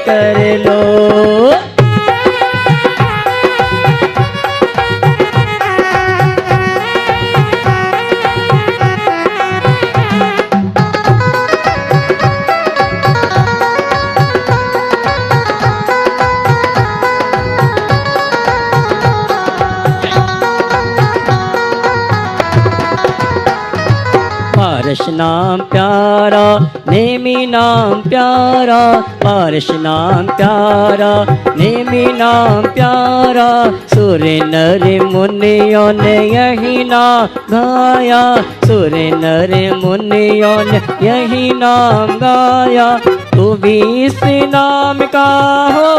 कर लो। पारस नाम प्यारा, नेमी नाम प्यारा, पारस नाम प्यारा, नेमी नाम प्यारा। सुर नर मुनियों ने यही नाम गाया, सुर नर मुनियों ने यही नाम गाया। तू भी इस नाम का हो,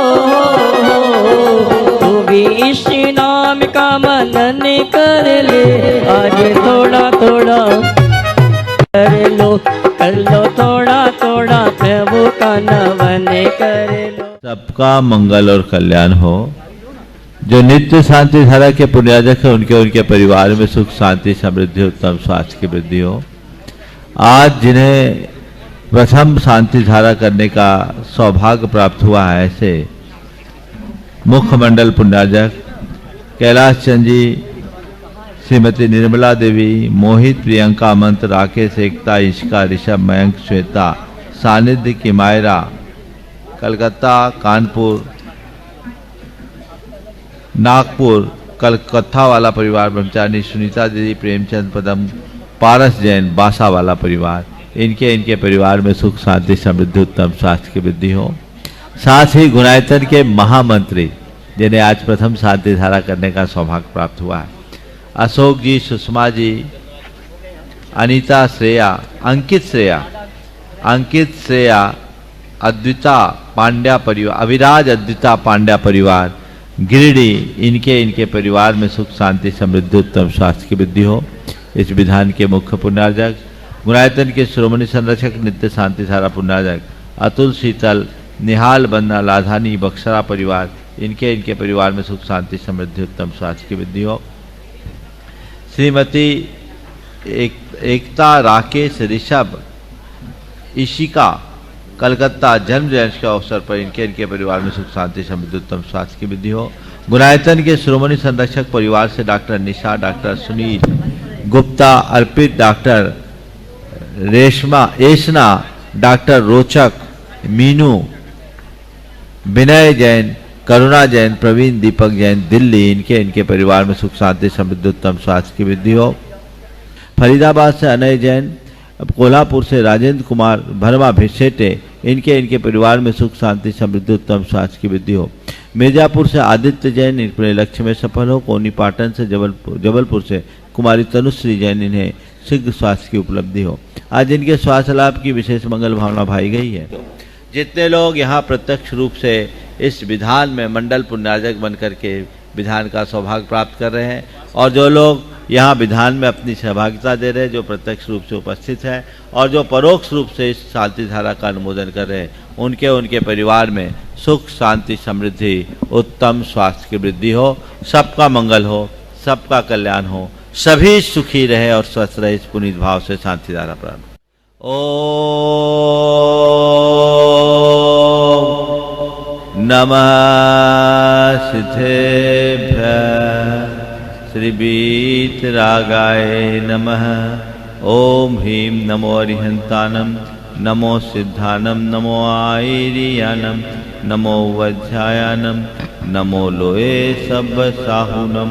तू भी इस नाम का मनन कर ले। आज थोड़ा थोड़ा कर लो थोड़ा थोड़ा प्रभु का नमन कर लो। सबका मंगल और कल्याण हो। जो नित्य शांति धारा के पुण्याजक है उनके परिवार में सुख शांति समृद्धि उत्तम स्वास्थ्य की वृद्धि हो। आज जिन्हें प्रथम शांति धारा करने का सौभाग्य प्राप्त हुआ है, ऐसे मुख्यमंडल पुण्याजक कैलाश चंद जी, श्रीमती निर्मला देवी, मोहित, प्रियंका, मंत्र, राकेश, एकता, इश्का, ऋषभ, मयंक, श्वेता, सानिध्य की मायरा, कलकत्ता, कानपुर, नागपुर, कलकत्ता वाला परिवार ब्रह्मचारी, सुनीता दीदी, प्रेमचंद, पदम, पारस जैन, बासा वाला परिवार, इनके परिवार में सुख शांति समृद्धि उत्तम स्वास्थ्य की वृद्धि हो। साथ ही गुणायतन के महामंत्री जिन्हें आज प्रथम शांति धारा करने का सौभाग्य प्राप्त हुआ है, अशोक जी, सुषमा जी, अनीता श्रेया, अंकित श्रेया, अद्विता पांड्या परिवार, अविराज अद्विता पांड्या परिवार, गिरिडीह, इनके परिवार में सुख शांति समृद्धि उत्तम स्वास्थ्य की वृद्धि हो। इस विधान के मुख्य पुण्यार्जक गुणायतन के श्रोमणी संरक्षक नित्य शांति धारा पुण्यार्जक अतुल, शीतल, निहाल, बन्ना, लाधानी, बक्सरा परिवार, इनके परिवार में सुख शांति समृद्धि उत्तम स्वास्थ्य की वृद्धि हो। श्रीमती एकता, राकेश, ऋषभ, इशिका, कलकत्ता जन्म जयंती के अवसर पर इनके परिवार में सुख शांति समृद्धि उत्तम स्वास्थ्य की वृद्धि हो। गुणायतन के श्रोमणी संरक्षक परिवार से डॉक्टर निशा, डॉक्टर सुनील गुप्ता, अर्पित, डॉक्टर एशना, डॉक्टर रोचक, मीनू, विनय जैन, करुणा जैन, प्रवीण, दीपक जैन, दिल्ली, इनके परिवार में सुख शांति समृद्धि उत्तम स्वास्थ्य की वृद्धि हो। फरीदाबाद से अनय जैन, कोल्हापुर से राजेंद्र कुमार भरमा भिसेटे, इनके परिवार में सुख शांति समृद्धि उत्तम स्वास्थ्य की वृद्धि हो। मिर्जापुर से आदित्य जैन अपने लक्ष्य में सफल हो। कोनी पाटन से जबलपुर से कुमारी तनुश्री जैन, इन्हें शीघ्र स्वास्थ्य की उपलब्धि हो। आज इनके स्वास्थ्य लाभ की विशेष मंगल भावना भाई गई है। जितने लोग यहाँ प्रत्यक्ष रूप से इस विधान में मंडल पुण्यार्जक बनकर के विधान का सौभाग्य प्राप्त कर रहे हैं और जो लोग यहाँ विधान में अपनी सहभागिता दे रहे हैं, जो प्रत्यक्ष रूप से उपस्थित हैं और जो परोक्ष रूप से इस शांति धारा का अनुमोदन कर रहे हैं, उनके परिवार में सुख शांति समृद्धि उत्तम स्वास्थ्य की वृद्धि हो। सबका मंगल हो, सबका कल्याण हो, सभी सुखी रहे और स्वस्थ रहे। इस पुनीत भाव से शांति धारा प्रारंभ। ओम नमः सिद्धेभ्यः श्री वीतरागाय नमः। ओम ह्रीं नमो अरिहंतानम, नमो सिद्धानम, नमो आयरियानम, नमो वज्रायानम, नमो लोए सब साहुनम।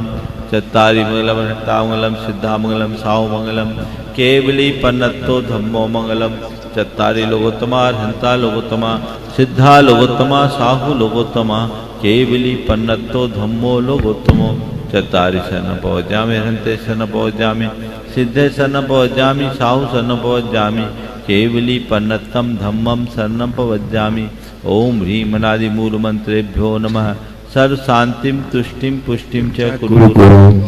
चत्तारि मंगलम, हट्टामंगलम, सिद्धामंगलम, साहुमंगलम, केवली पन्नत्तो धम्मो मंगलम। चत्तारि लोकोत्तमा, हंता लोकोत्तमा, सिद्धा लोकोत्तमा, साहु लोकोत्तमा, केवली पन्नत्तो धम्मो लोकोत्तमो। चत्तारि शरण पवज्जामि, हंते शरण पवज्जामि, सिद्धे शरण पवज्जामि, साहु शरण पवज्जामि, केवली पन्नत्तम धम्मम शरणं पवज्जामि। ओम ह्रीं अनादि मूल मंत्रेभ्यो नमः। सर्व शांतिम तुष्टिम पुष्टिम च कुरु।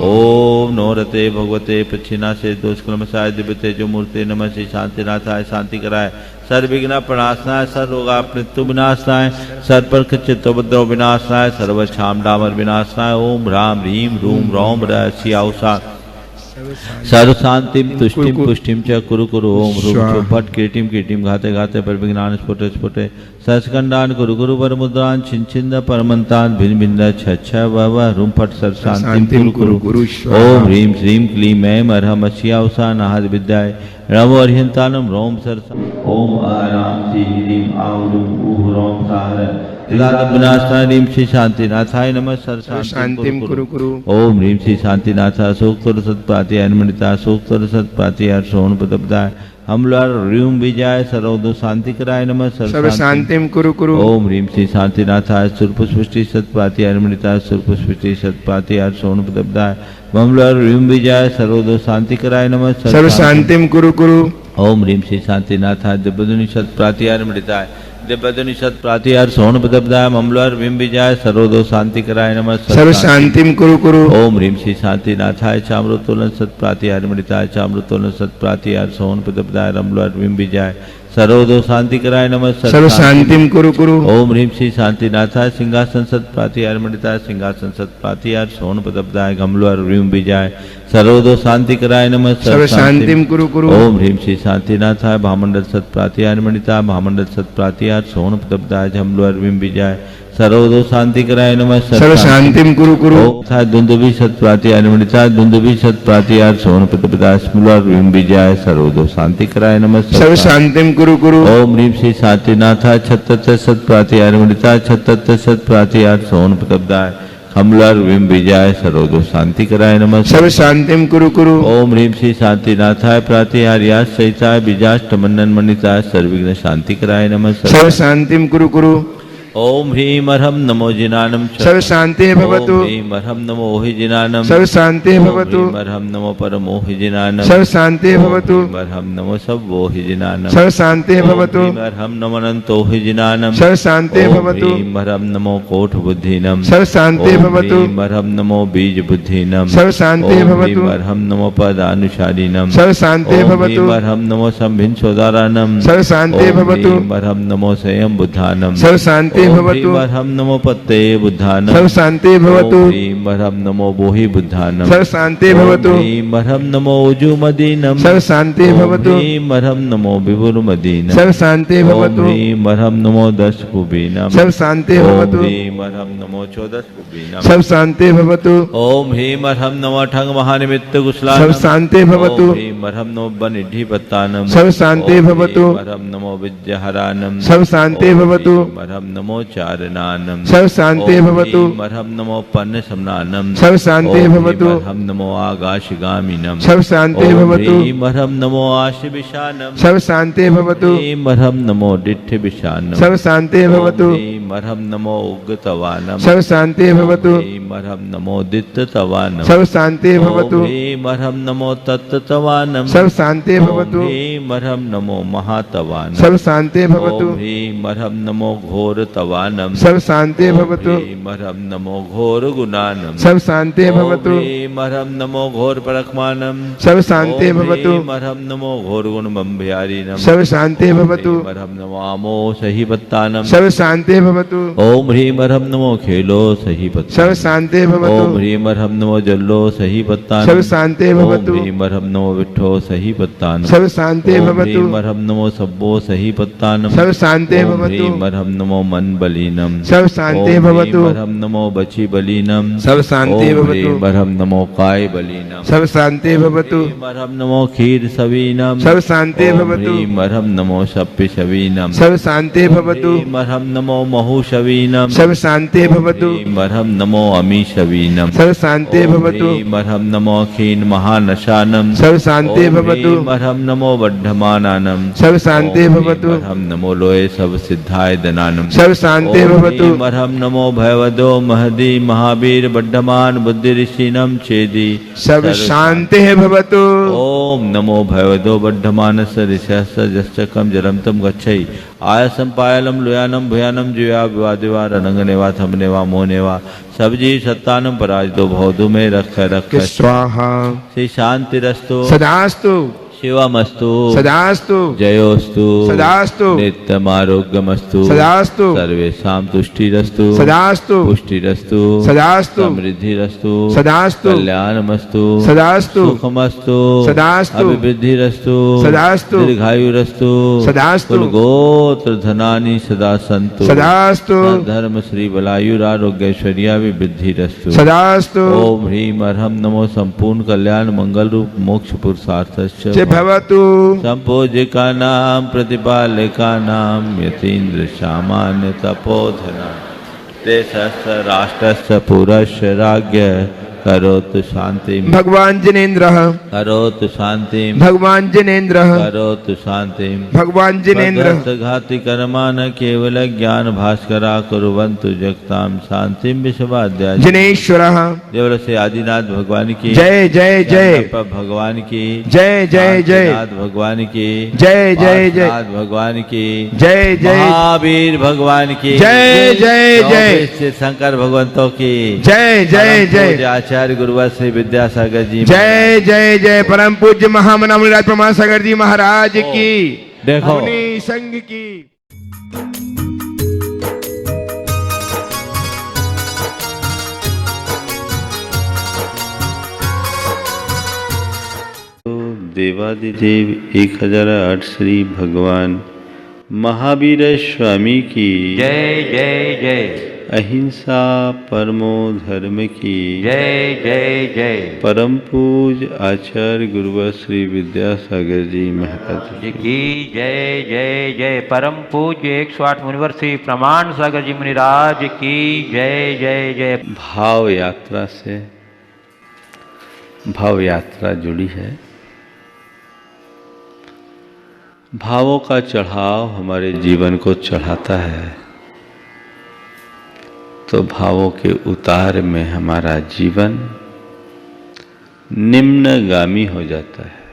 ओम नोरते भगवते पच्छिनाशे दोषकलमसाय दिव्यते जो मूर्ते नमः। श्री शांतिनाथाय शांति कराय, सर्वविघ्न प्रणाशनाय, सर्वरोगा मृत्यु विनाशनाय, सर्वप्रख चित्तोपद्रव विनाशनाय, सर्वक्षाम डामर विनाशनाय। ओम राम ह्रीं रूम रौम रसियाउषा सर्व शांतिम तुष्टिम पुष्टिम च कुरु कुरु ओम रूप चौपट कीर्तिम कीर्तिम घाते घाते पर विज्ञान स्फुटे स्फुटे सचखंडान कुरु कुरु पर मुद्रान छिंद परमंतान भिन्न भिन्न छह वह रूम फट सर्व शांतिम कुरु कुरु ओम ह्रीम श्रीम क्लीम ऐम अरहम अशियावसा नाहद विद्याय रमो अर्हंतानम रोम सरसा ओम आराम सी ह्रीम आवरुम ऊह रोम साहर विनाशानीम श्री शांतिनाथाय नमः सर्व शांतिम कुरु कुरु ओम ह्रीम श्री शांतिनाथा सूक्तोर सत्पाति अनुमणिता सूक्तोर सत्पाति सोन पदपदाय हमलार ह्रीम विजय सर्वदो शांति कराय नमः सर्व शांतिम कुरु कुरु ओम ह्रीम श्री शांतिनाथाय सुरपुष्टि सत्पाति अनुमणिता सुरपुष्टि सत्पाति सोन पदपदाय हमलार ह्रीम विजय सर्वदो शांति कराय नमः सर्व शांतिम कुरु कुरु ओम ह्रीम श्री शांतिनाथाय दिव्यदुनि सत्प्राति अनुमणिताय दिव्यदुनिषद प्रातिहार सोन पदपदाय ममलर विम विजय सर्वदो शांति कराय नमः सर्व शांतिम कुरु कुरु ओम ह्रीम श्री शांतिनाथाय चामृतोलन सत प्रातिहार मणिताय चामृतोलन सत प्रातिहार सोन पदपदाय ममलर विम विजय सर्वदो शांति कराय नमः सर्व शांतिम कुरु कुरु ओम ह्रीम श्री शांतिनाथाय सिंहासन सत प्रातिहार मणिताय सिंहासन सत प्रातिहार सोन पदपदाय गमलर विम विजय सर्वदो शांति कराय नमः सर्व शांतिम कुरु कुरु ओम ह्रीम श्री शांतिनाथाय भामंडल सत प्रातिहार मणिता भामंडल सत प्रातिहार सोन पदपदाय झमलर विम विजय सर्वदो शांति कराय नमः सर्व शांतिम कुरु कुरु था दुंदुभि सत प्रातिहार मणिता दुंदुभि सत प्रातिहार सोन पदपदाय स्मलर विम विजय सर्वदो शांति कराय नमः सर्व शांतिम कुरु कुरु ओम ह्रीम श्री शांतिनाथाय छत्तत सत प्रातिहार मणिता छत्तत सत प्रातिहार सोन पदपदाय हमलर विम विजय सर्वदो शांति कराय नमः सर्व शांतिम कुरु कुरु ओम ह्रीम श्री शांतिनाथाय प्रातिहार्यास सहिताय बीजाष्ट मन्नन मणिताय सर्विघ्न शांति कराय नमः सर्व शांतिम कुरु कुरु ओम ह्रीम अर्हम नमो जिनानम सर्व शांति भवतु ओम ह्रीम अर्हम नमो हि जिनानम सर्व शांति भवतु ओम अर्हम नमो परमो हि जिनानम सर्व शांति भवतु ओम अर्हम नमो सब्बो हि जिनानम सर्व शांति भवतु ओम अर्हम नमो अनंतो हि जिनानम सर्व शांति भवतु ओम अर्हम नमो कोट बुद्धिनम सर्व शांति भवतु ओम अर्हम नमो बीज बुद्धिनम सर्व शांति भवतु ओम अर्हम नमो पदानुशालिनम सर्व शांति भवतु ओम अर्हम नमो संभिन सोदारानम सर्व शांति भवतु ओम अर्हम नमो स्वयं बुद्धानम सर्व शांति भवतु अर्हम नमो पत्ते बुद्धानम सर्व शांति भवतु ह्रीम अर्हम नमो बोहि बुद्धानम सर्व शांति भवतु ह्रीम अर्हम नमो उजुमदीनम सर्व शांति भवतु ह्रीम अर्हम नमो विभुरमदीनम सर्व शांति भवतु ह्रीम अर्हम नमो दशकुबीनम सर्व शांति भवतु ह्रीम अर्हम नमो चौदशकुबीनम सर्व शांति भवतु ओम ह्रीम अर्हम नमो ठंग महानिमित्त कुशलानम सर्व शांति भवतु ह्रीम अर्हम नमो बनिद्धि पत्तानम सर्व शांति भवतु अर्हम नमो विद्याहरानम सर्व शांति भवतु अर्हम नमो चारणानम सर्व शांति भवतु अर्हम नमो पन्न समनानम सर्व शांति भवतु अर्हम नमो आकाशगामिनम सर्व शांति भवतु अर्हम नमो आशिविशानम सर्व शांति भवतु अर्हम नमो दिठ्ठ विशानम सर्व शांति भवतु अर्हम नमो उग्गतवानम सर्व शांति भवतु अर्हम नमो दित्ततवानम सर्व शांति भवतु अर्हम नमो तत्तवानम सर्व शांति भवतु अर्हम नमो महातवानम सर्व शांति भवतु अर्हम नमो घोरतवानम सर्व शांति भवतु अर्हम नमो घोर गुणानम सर्व शांति भवतु अर्हम नमो घोर परक्मानम सर्व शांति भवतु अर्हम नमो घोर गुण बम्भयारीनम सर्व शांति भवतु अर्हम नमो आमो सही पत्तानम सर्व शांति भवतु ओम ह्रीम अर्हम नमो खेलो सही पत्ता सर्व शांति भवतु ओम ह्रीम अर्हम नमो जल्लो सही पत्तानम सर्व शांति भवतु ओम ह्रीम अर्हम नमो विठ्ठो सही पत्तानम सर्व शांति ओम भवतु ह्रीम अर्हम नमो सब्बो सही पत्तानम सर्व शांति ओम भवतु ह्रीम अर्हम नमो मन बलीनम सर्व शांति ओम भवतु ह्रीम अर्हम नमो बची बलीनम सर्व शांति ओम भवतु ह्रीम अर्हम नमो काय बलीनम सर्व शांति भवतु ह्रीम अर्हम नमो खीर सवीनम सर्व शांति ओम भवतु ह्रीम अर्हम नमो शप्य शवीनम सर्व शांति भवतु ह्रीम अर्हम नमो महु शवीनम सर्व शांति भवतु ह्रीम अर्हम नमो अमी शवीनम सर्व शांति भवतु ह्रीम अर्हम नमो खीन महानशानम सर्व शांति भवतु ह्रीम अर्हम नमो वड्ढमानानम सर्व शांति भवतु अर्हम नमो लोये सब सिद्धाय दनानम सर्व शांति भवतु अर्हम नमो भयवदो महदी महावीर वड्ढमान बुद्धि ऋषिनम चेदी सर्व शांति भवतु ओम नमो भयवदो वड्ढमानस ऋषयस जश्चकम जलम तम गच्छै आयसम पायलम लुयानम भुयानम जुया विवादिवा रणंगनेवा थमनेवा मोनेवा सबजी सत्तानम पराजितो भवदु में रख स्वाहा श्री शांति रस्तो सदास्तु शिवमस्तु सदास्तु जयोस्तु सदास्तु नित्यमारोग्यमस्तु सदास्तु सर्वेषां तुष्टिरस्तु सदास्तु पुष्टिरस्तु सदास्तु समृद्धिरस्तु सदास्तु कल्याणमस्तु सदास्तु सुखमस्तु सदास्तु अभिवृद्धिरस्तु सदास्तु दीर्घायुरस्तु सदास्तु कुलगोत्र धनानि सदा सन्तु सदास्तु धर्म श्री बलायुरारोग्यैश्वर्याभिवृद्धिरस्तु सदास्तु ओम ह्रीं अर्हं नमो संपूर्ण कल्याण मंगल रूप मोक्ष पुरुषार्थस्य च भवतु संपूजिकानां प्रतिपालकानां यतीन्द्र सामान्य तपोधना देशस्य राष्ट्रस्य पुरस्य राज्ञ करोतु शांतिं भगवान जिनेन्द्रः करोतु शांतिं भगवान जिनेन्द्रः करोतु शांतिं भगवान जिनेन्द्रः घाति कर्मा न केवल ज्ञान भास्करा कुर्वन्तु जगतां शांतिं विश्वाद्या जिनेश्वरः देवल से आदिनाथ भगवान की जय जय जय भगवान की जय जय जय आदिनाथ भगवान की जय जय जय नाथ भगवान की जय जय महावीर भगवान की जय जय जय श्री शंकर भगवंतों की जय जय जय आचार्य गुरुवर श्री विद्यासागर जी जय जय जय परम पूज्य महामना मुनिराज प्रमाण सागर जी महाराज की देखो मुनि संघ की देवादिदेव 1008 श्री भगवान महावीर स्वामी की जय जय जय अहिंसा परमो धर्म की जय जय जय परम पूज आचार्य गुरुवर श्री विद्यासागर जी महाराज जी की जय जय जय परम पूज्य 108 मुनिवर श्री प्रमाण सागर जी मुनिराज की जय जय जय। भाव यात्रा से भाव यात्रा जुड़ी है। भावों का चढ़ाव हमारे जीवन को चढ़ाता है तो भावों के उतार में हमारा जीवन निम्नगामी हो जाता है।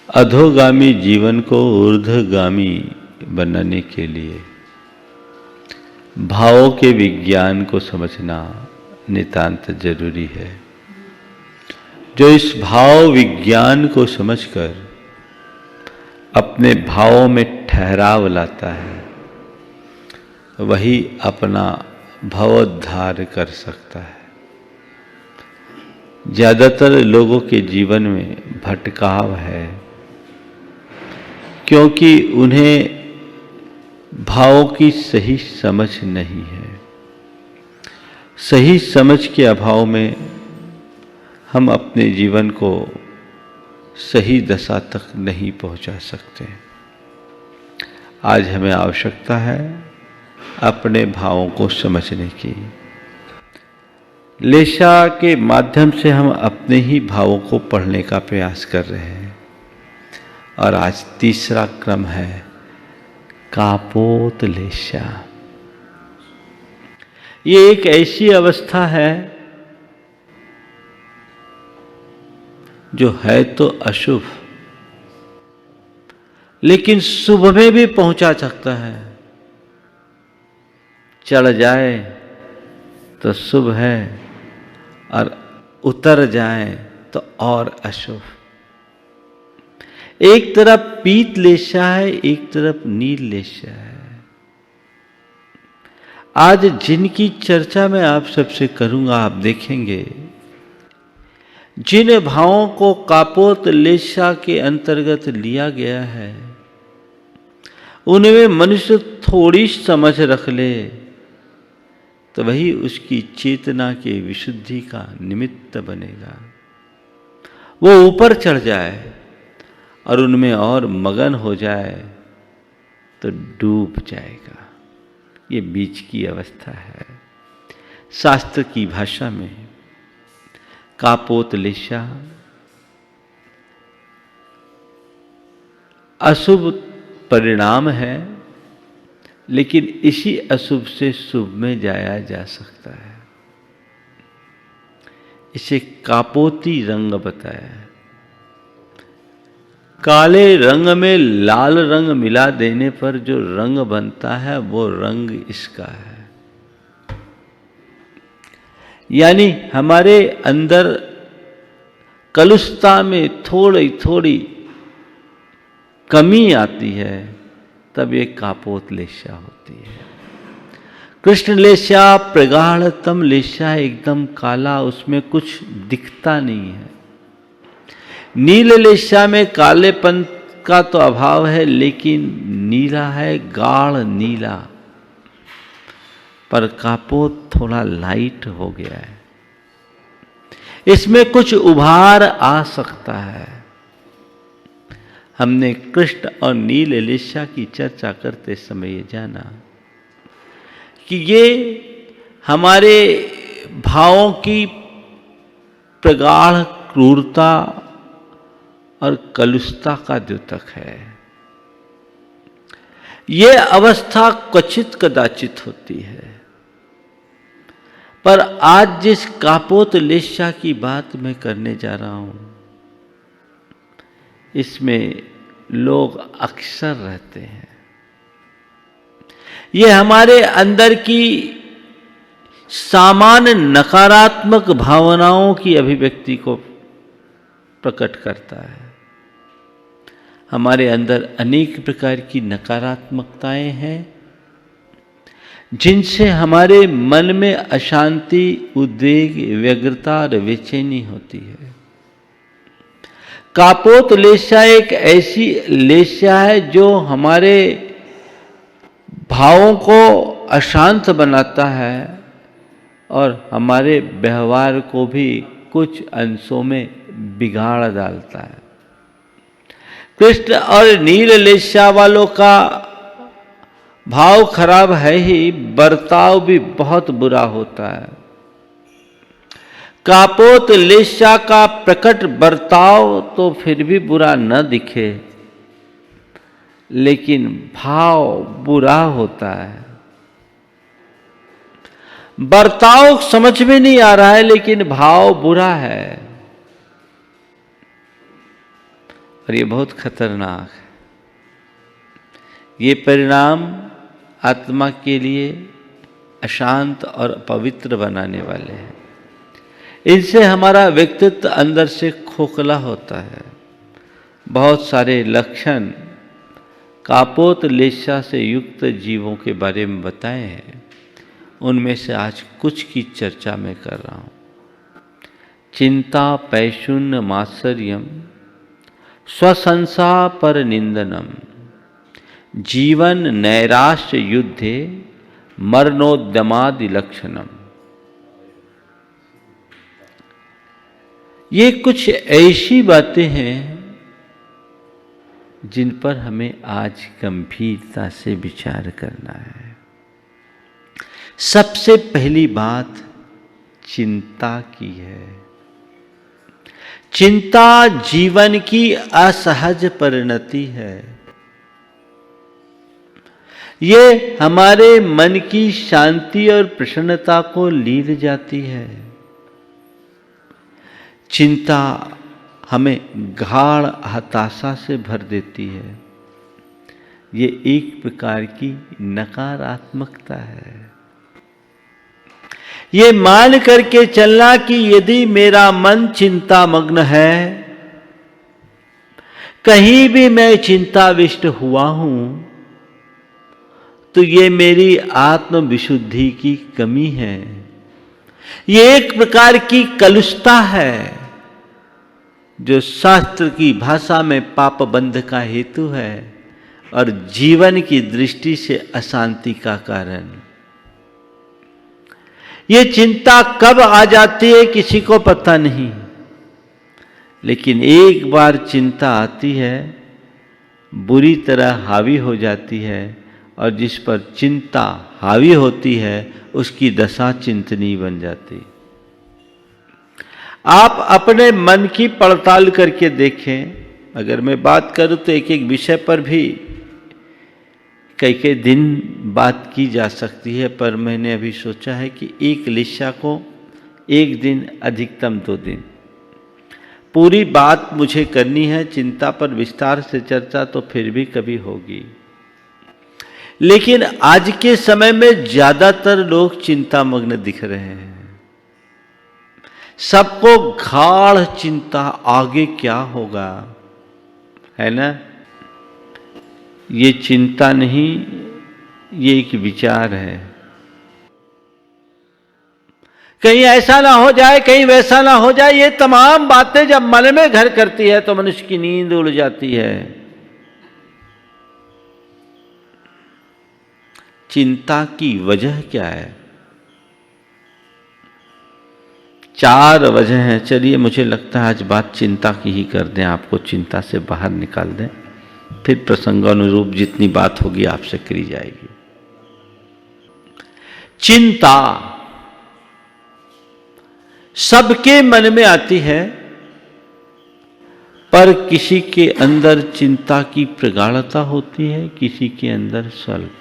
अधोगामी जीवन को ऊर्ध्वगामी बनाने के लिए भावों के विज्ञान को समझना नितांत जरूरी है। जो इस भाव विज्ञान को समझकर अपने भावों में ठहराव लाता है वही अपना भवोद्धार कर सकता है। ज़्यादातर लोगों के जीवन में भटकाव है क्योंकि उन्हें भावों की सही समझ नहीं है। सही समझ के अभाव में हम अपने जीवन को सही दशा तक नहीं पहुंचा सकते। आज हमें आवश्यकता है अपने भावों को समझने की। लेशा के माध्यम से हम अपने ही भावों को पढ़ने का प्रयास कर रहे हैं और आज तीसरा क्रम है कापोत लेशा। ये एक ऐसी अवस्था है जो है तो अशुभ लेकिन शुभ में भी पहुंचा सकता है। चढ़ जाए तो शुभ है और उतर जाए तो और अशुभ। एक तरफ पीत लेशा है, एक तरफ नील लेशा है। आज जिनकी चर्चा मैं आप सबसे करूंगा आप देखेंगे जिन भावों को कापोत लेशा के अंतर्गत लिया गया है उनमें मनुष्य थोड़ी समझ रख ले तो वही उसकी चेतना के विशुद्धि का निमित्त बनेगा। वो ऊपर चढ़ जाए और उनमें और मगन हो जाए तो डूब जाएगा। ये बीच की अवस्था है। शास्त्र की भाषा में कापोत लेशा अशुभ परिणाम है लेकिन इसी अशुभ से शुभ में जाया जा सकता है। इसे कापोती रंग बताया। काले रंग में लाल रंग मिला देने पर जो रंग बनता है वो रंग इसका है। यानी हमारे अंदर कलुषता में थोड़ी थोड़ी कमी आती है, तब ये कापोत लेस्या होती है। कृष्ण लेस्या प्रगाढ़तम लेस्या, एकदम काला, उसमें कुछ दिखता नहीं है। नील लेस्या में कालेपन का तो अभाव है, लेकिन नीला है, गाढ़ नीला, पर कापोत थोड़ा लाइट हो गया है, इसमें कुछ उभार आ सकता है। हमने कृष्ण और नील लेस्या की चर्चा करते समय ये जाना कि ये हमारे भावों की प्रगाढ़ क्रूरता और कलुषता का द्योतक है। ये अवस्था क्वचित कदाचित होती है, पर आज जिस कापोत लेस्या की बात मैं करने जा रहा हूं, इसमें लोग अक्सर रहते हैं। ये हमारे अंदर की सामान्य नकारात्मक भावनाओं की अभिव्यक्ति को प्रकट करता है। हमारे अंदर अनेक प्रकार की नकारात्मकताएं हैं, जिनसे हमारे मन में अशांति, उद्वेग, व्यग्रता और बेचैनी होती है। कापोत लेस्या एक ऐसी लेस्या है जो हमारे भावों को अशांत बनाता है और हमारे व्यवहार को भी कुछ अंशों में बिगाड़ डालता है। कृष्ण और नील लेस्या वालों का भाव खराब है ही, बर्ताव भी बहुत बुरा होता है। कापोत लेस्या का प्रकट बर्ताव तो फिर भी बुरा न दिखे, लेकिन भाव बुरा होता है। बर्ताव समझ में नहीं आ रहा है, लेकिन भाव बुरा है, और ये बहुत खतरनाक है। ये परिणाम आत्मा के लिए अशांत और पवित्र बनाने वाले हैं। इनसे हमारा व्यक्तित्व अंदर से खोखला होता है। बहुत सारे लक्षण कापोत लेस्या से युक्त जीवों के बारे में बताए हैं, उनमें से आज कुछ की चर्चा मैं कर रहा हूँ। चिंता पैशून्य मात्सर्यम, स्वसंसा पर निंदनम, जीवन नैराश्य युद्धे, मरणोद्यमादि लक्षणम। ये कुछ ऐसी बातें हैं जिन पर हमें आज गंभीरता से विचार करना है। सबसे पहली बात चिंता की है। चिंता जीवन की असहज परिणति है। ये हमारे मन की शांति और प्रसन्नता को लीन जाती है। चिंता हमें गाढ़ हताशा से भर देती है। ये एक प्रकार की नकारात्मकता है। ये मान करके चलना कि यदि मेरा मन चिंतामग्न है, कहीं भी मैं चिंताविष्ट हुआ हूं, तो ये मेरी आत्म विशुद्धि की कमी है। ये एक प्रकार की कलुषता है, जो शास्त्र की भाषा में पाप बंध का हेतु है और जीवन की दृष्टि से अशांति का कारण। ये चिंता कब आ जाती है किसी को पता नहीं, लेकिन एक बार चिंता आती है, बुरी तरह हावी हो जाती है, और जिस पर चिंता हावी होती है उसकी दशा चिंतनीय बन जाती। आप अपने मन की पड़ताल करके देखें। अगर मैं बात करूं तो एक एक विषय पर भी कई दिन बात की जा सकती है, पर मैंने अभी सोचा है कि एक लेस्या को एक दिन, अधिकतम 2 दिन पूरी बात मुझे करनी है। चिंता पर विस्तार से चर्चा तो फिर भी कभी होगी, लेकिन आज के समय में ज्यादातर लोग चिंतामग्न दिख रहे हैं। सबको गाढ़ चिंता आगे क्या होगा, है ना। ये चिंता नहीं, ये एक विचार है। कहीं ऐसा ना हो जाए, कहीं वैसा ना हो जाए, ये तमाम बातें जब मन में घर करती है तो मनुष्य की नींद उड़ जाती है। चिंता की वजह क्या है? 4 वजह हैं। चलिए, मुझे लगता है आज बात चिंता की ही कर दें, आपको चिंता से बाहर निकाल दें, फिर प्रसंगानुरूप जितनी बात होगी आपसे करी जाएगी। चिंता सबके मन में आती है, पर किसी के अंदर चिंता की प्रगाढ़ता होती है, किसी के अंदर स्वल्प।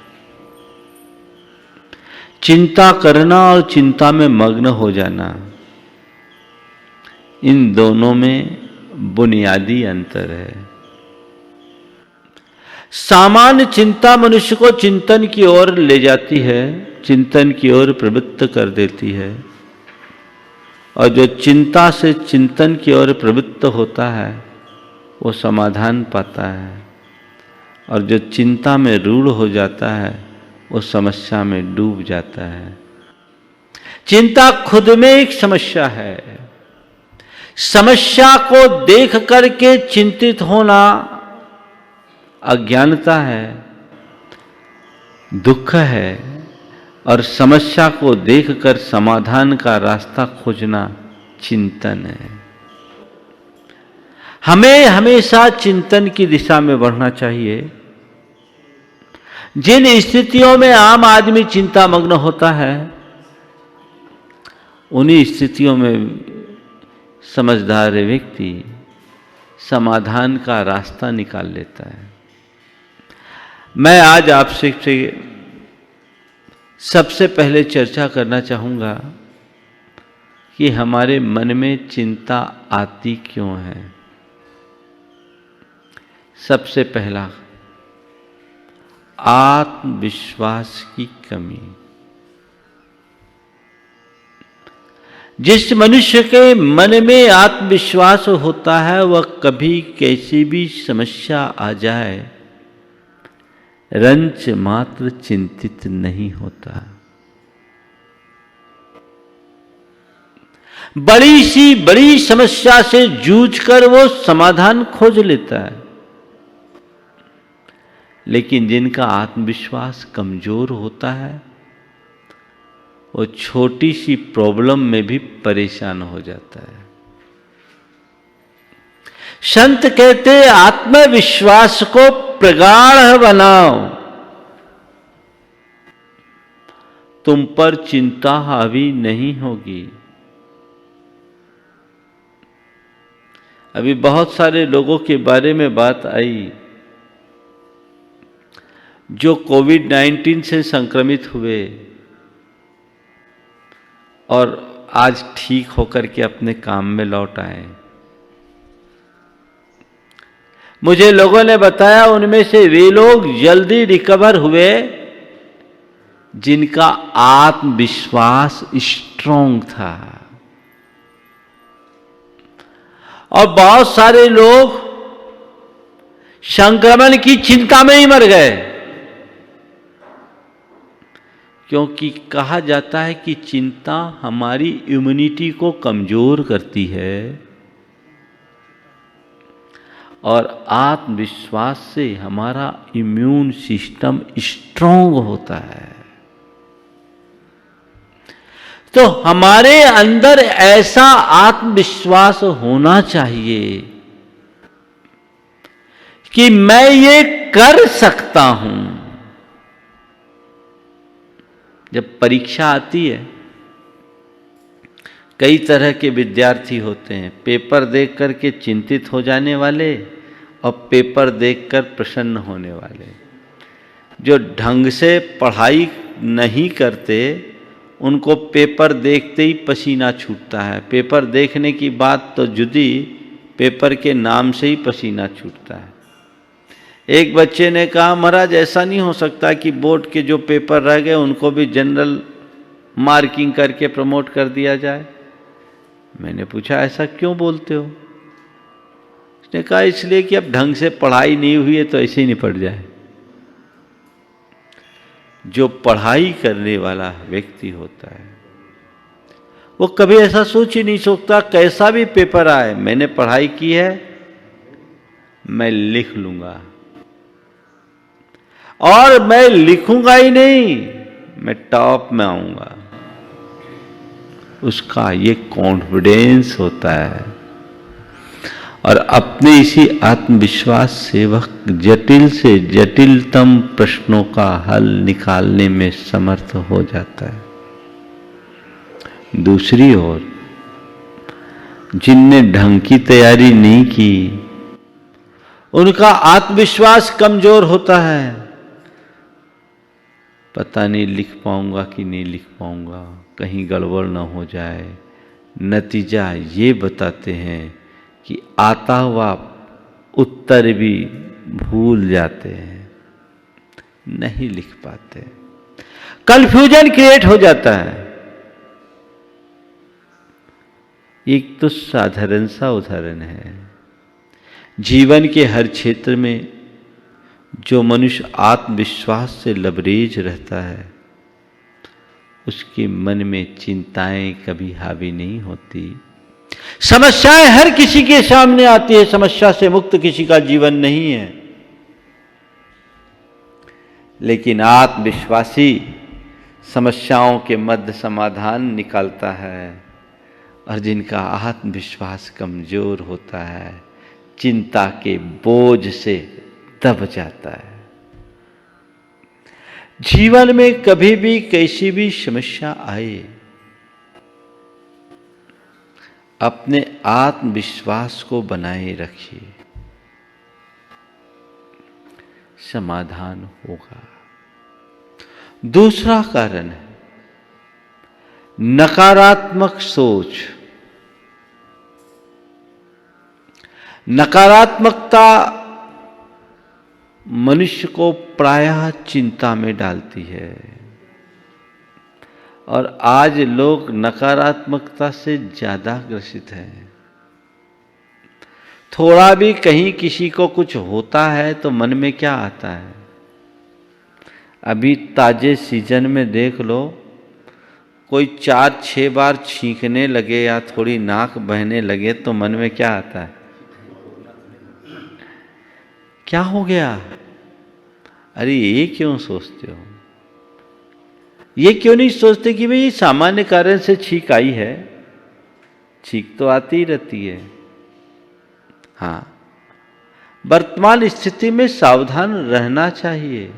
चिंता करना और चिंता में मग्न हो जाना, इन दोनों में बुनियादी अंतर है। सामान्य चिंता मनुष्य को चिंतन की ओर ले जाती है, चिंतन की ओर प्रवृत्त कर देती है, और जो चिंता से चिंतन की ओर प्रवृत्त होता है वो समाधान पाता है, और जो चिंता में रूढ़ हो जाता है वो समस्या में डूब जाता है। चिंता खुद में एक समस्या है। समस्या को देख करके चिंतित होना अज्ञानता है, दुख है, और समस्या को देखकर समाधान का रास्ता खोजना चिंतन है। हमें हमेशा चिंतन की दिशा में बढ़ना चाहिए। जिन स्थितियों में आम आदमी चिंता मग्न होता है, उन्हीं स्थितियों में समझदार व्यक्ति समाधान का रास्ता निकाल लेता है। मैं आज आपसे सबसे पहले चर्चा करना चाहूंगा कि हमारे मन में चिंता आती क्यों है। सबसे पहला, आत्मविश्वास की कमी। जिस मनुष्य के मन में आत्मविश्वास होता है वह कभी कैसी भी समस्या आ जाए रंच मात्र चिंतित नहीं होता। बड़ी सी बड़ी समस्या से जूझकर वो समाधान खोज लेता है, लेकिन जिनका आत्मविश्वास कमजोर होता है वो छोटी सी प्रॉब्लम में भी परेशान हो जाता है। संत कहते आत्मविश्वास को प्रगाढ़ बनाओ, तुम पर चिंता हावी नहीं होगी। अभी बहुत सारे लोगों के बारे में बात आई जो कोविड-19 से संक्रमित हुए और आज ठीक होकर के अपने काम में लौट आए। मुझे लोगों ने बताया उनमें से वे लोग जल्दी रिकवर हुए जिनका आत्मविश्वास स्ट्रांग था, और बहुत सारे लोग संक्रमण की चिंता में ही मर गए, क्योंकि कहा जाता है कि चिंता हमारी इम्यूनिटी को कमजोर करती है और आत्मविश्वास से हमारा इम्यून सिस्टम स्ट्रांग होता है। तो हमारे अंदर ऐसा आत्मविश्वास होना चाहिए कि मैं ये कर सकता हूं। जब परीक्षा आती है, कई तरह के विद्यार्थी होते हैं, पेपर देख करके चिंतित हो जाने वाले और पेपर देखकर प्रसन्न होने वाले। जो ढंग से पढ़ाई नहीं करते उनको पेपर देखते ही पसीना छूटता है। पेपर देखने की बात तो जुदी, पेपर के नाम से ही पसीना छूटता है। एक बच्चे ने कहा, महाराज ऐसा नहीं हो सकता कि बोर्ड के जो पेपर रह गए उनको भी जनरल मार्किंग करके प्रमोट कर दिया जाए। मैंने पूछा ऐसा क्यों बोलते हो? उसने कहा इसलिए कि अब ढंग से पढ़ाई नहीं हुई है तो ऐसे ही निपट जाए। जो पढ़ाई करने वाला व्यक्ति होता है वो कभी ऐसा सोच ही नहीं सकता कैसा भी पेपर आए, मैंने पढ़ाई की है, मैं लिख लूंगा, और मैं लिखूंगा ही नहीं, मैं टॉप में आऊंगा। उसका ये कॉन्फिडेंस होता है, और अपने इसी आत्मविश्वास से वह जटिल से जटिलतम प्रश्नों का हल निकालने में समर्थ हो जाता है। दूसरी ओर जिनने ढंग की तैयारी नहीं की, उनका आत्मविश्वास कमजोर होता है। पता नहीं लिख पाऊंगा कि नहीं लिख पाऊंगा, कहीं गड़बड़ ना हो जाए। नतीजा ये बताते हैं कि आता हुआ उत्तर भी भूल जाते हैं, नहीं लिख पाते, कंफ्यूजन क्रिएट हो जाता है। एक तो साधारण सा उदाहरण है, जीवन के हर क्षेत्र में जो मनुष्य आत्मविश्वास से लबरेज रहता है उसके मन में चिंताएं कभी हावी नहीं होती। समस्याएं हर किसी के सामने आती है, समस्या से मुक्त किसी का जीवन नहीं है। लेकिन आत्मविश्वासी समस्याओं के मध्य समाधान निकालता है, और जिनका आत्मविश्वास कमजोर होता है चिंता के बोझ से दब जाता है। जीवन में कभी भी कैसी भी समस्या आए, अपने आत्मविश्वास को बनाए रखिए, समाधान होगा। दूसरा कारण है नकारात्मक सोच। नकारात्मकता मनुष्य को प्रायः चिंता में डालती है, और आज लोग नकारात्मकता से ज्यादा ग्रसित हैं। थोड़ा भी कहीं किसी को कुछ होता है तो मन में क्या आता है? अभी ताजे सीजन में देख लो, कोई 4-6 बार छींकने लगे या थोड़ी नाक बहने लगे तो मन में क्या आता है? क्या हो गया? अरे ये क्यों सोचते हो? ये क्यों नहीं सोचते कि भाई सामान्य कारण से छींक आई है, छींक तो आती ही रहती है। हाँ, वर्तमान स्थिति में सावधान रहना चाहिए।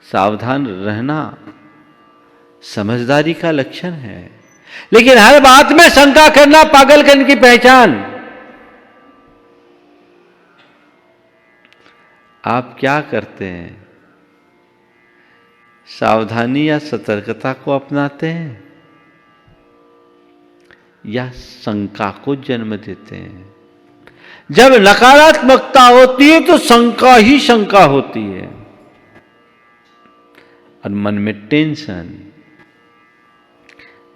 सावधान रहना समझदारी का लक्षण है, लेकिन हर बात में शंका करना पागलपन की पहचान। आप क्या करते हैं? सावधानी या सतर्कता को अपनाते हैं या शंका को जन्म देते हैं? जब नकारात्मकता होती है तो शंका ही शंका होती है, और मन में टेंशन।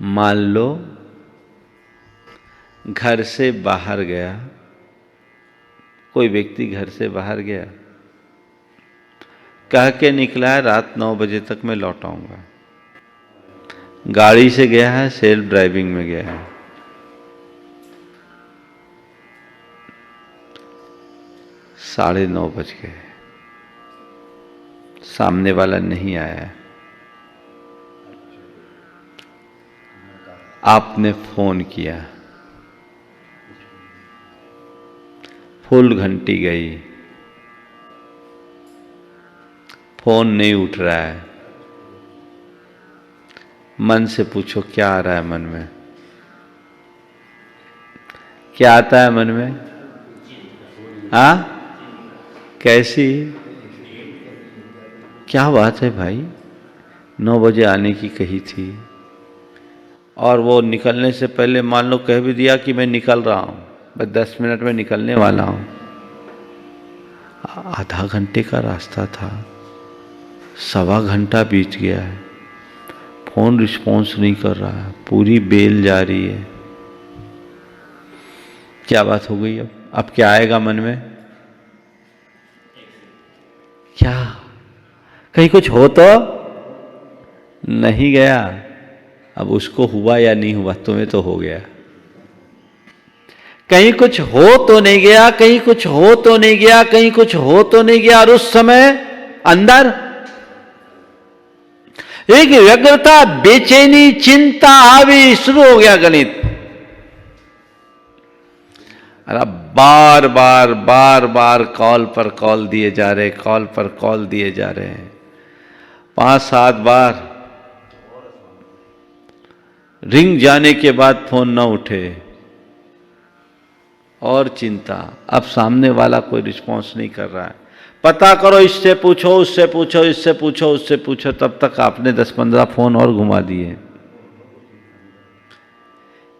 मान लो घर से बाहर गया, कोई व्यक्ति घर से बाहर गया, कह के निकला है रात 9 बजे तक मैं लौट आऊंगा। गाड़ी से गया है, सेल्फ ड्राइविंग में गया है, 9:30 बज गए, सामने वाला नहीं आया। आपने फोन किया, फुल घंटी गई, फोन नहीं उठ रहा है। मन से पूछो क्या आ रहा है मन में? क्या आता है मन में? हाँ, कैसी? क्या बात है भाई, 9 बजे आने की कही थी और वो निकलने से पहले मान लो कह भी दिया कि मैं निकल रहा हूं, बस 10 मिनट में निकलने वाला हूं। आधा घंटे का रास्ता था, 1.25 घंटा बीत गया है, फोन रिस्पॉन्स नहीं कर रहा है, पूरी बेल जा रही है। क्या बात हो गई? अब क्या आएगा मन में? क्या कहीं कुछ हो तो नहीं गया? अब उसको हुआ या नहीं हुआ, तुम्हें तो हो गया। कहीं कुछ हो तो नहीं गया, कहीं कुछ हो तो नहीं गया, कहीं कुछ हो तो नहीं गया। और उस समय अंदर एक व्यग्रता, बेचैनी, चिंता हावी, शुरू हो गया गणित। अरे बार बार बार बार कॉल पर कॉल दिए जा रहे, कॉल पर कॉल दिए जा रहे हैं। 5-7 बार रिंग जाने के बाद फोन न उठे और चिंता। अब सामने वाला कोई रिस्पॉन्स नहीं कर रहा है। पता करो, इससे पूछो, उससे पूछो, इससे पूछो, उससे पूछो। तब तक आपने 10-15 फोन और घुमा दिए।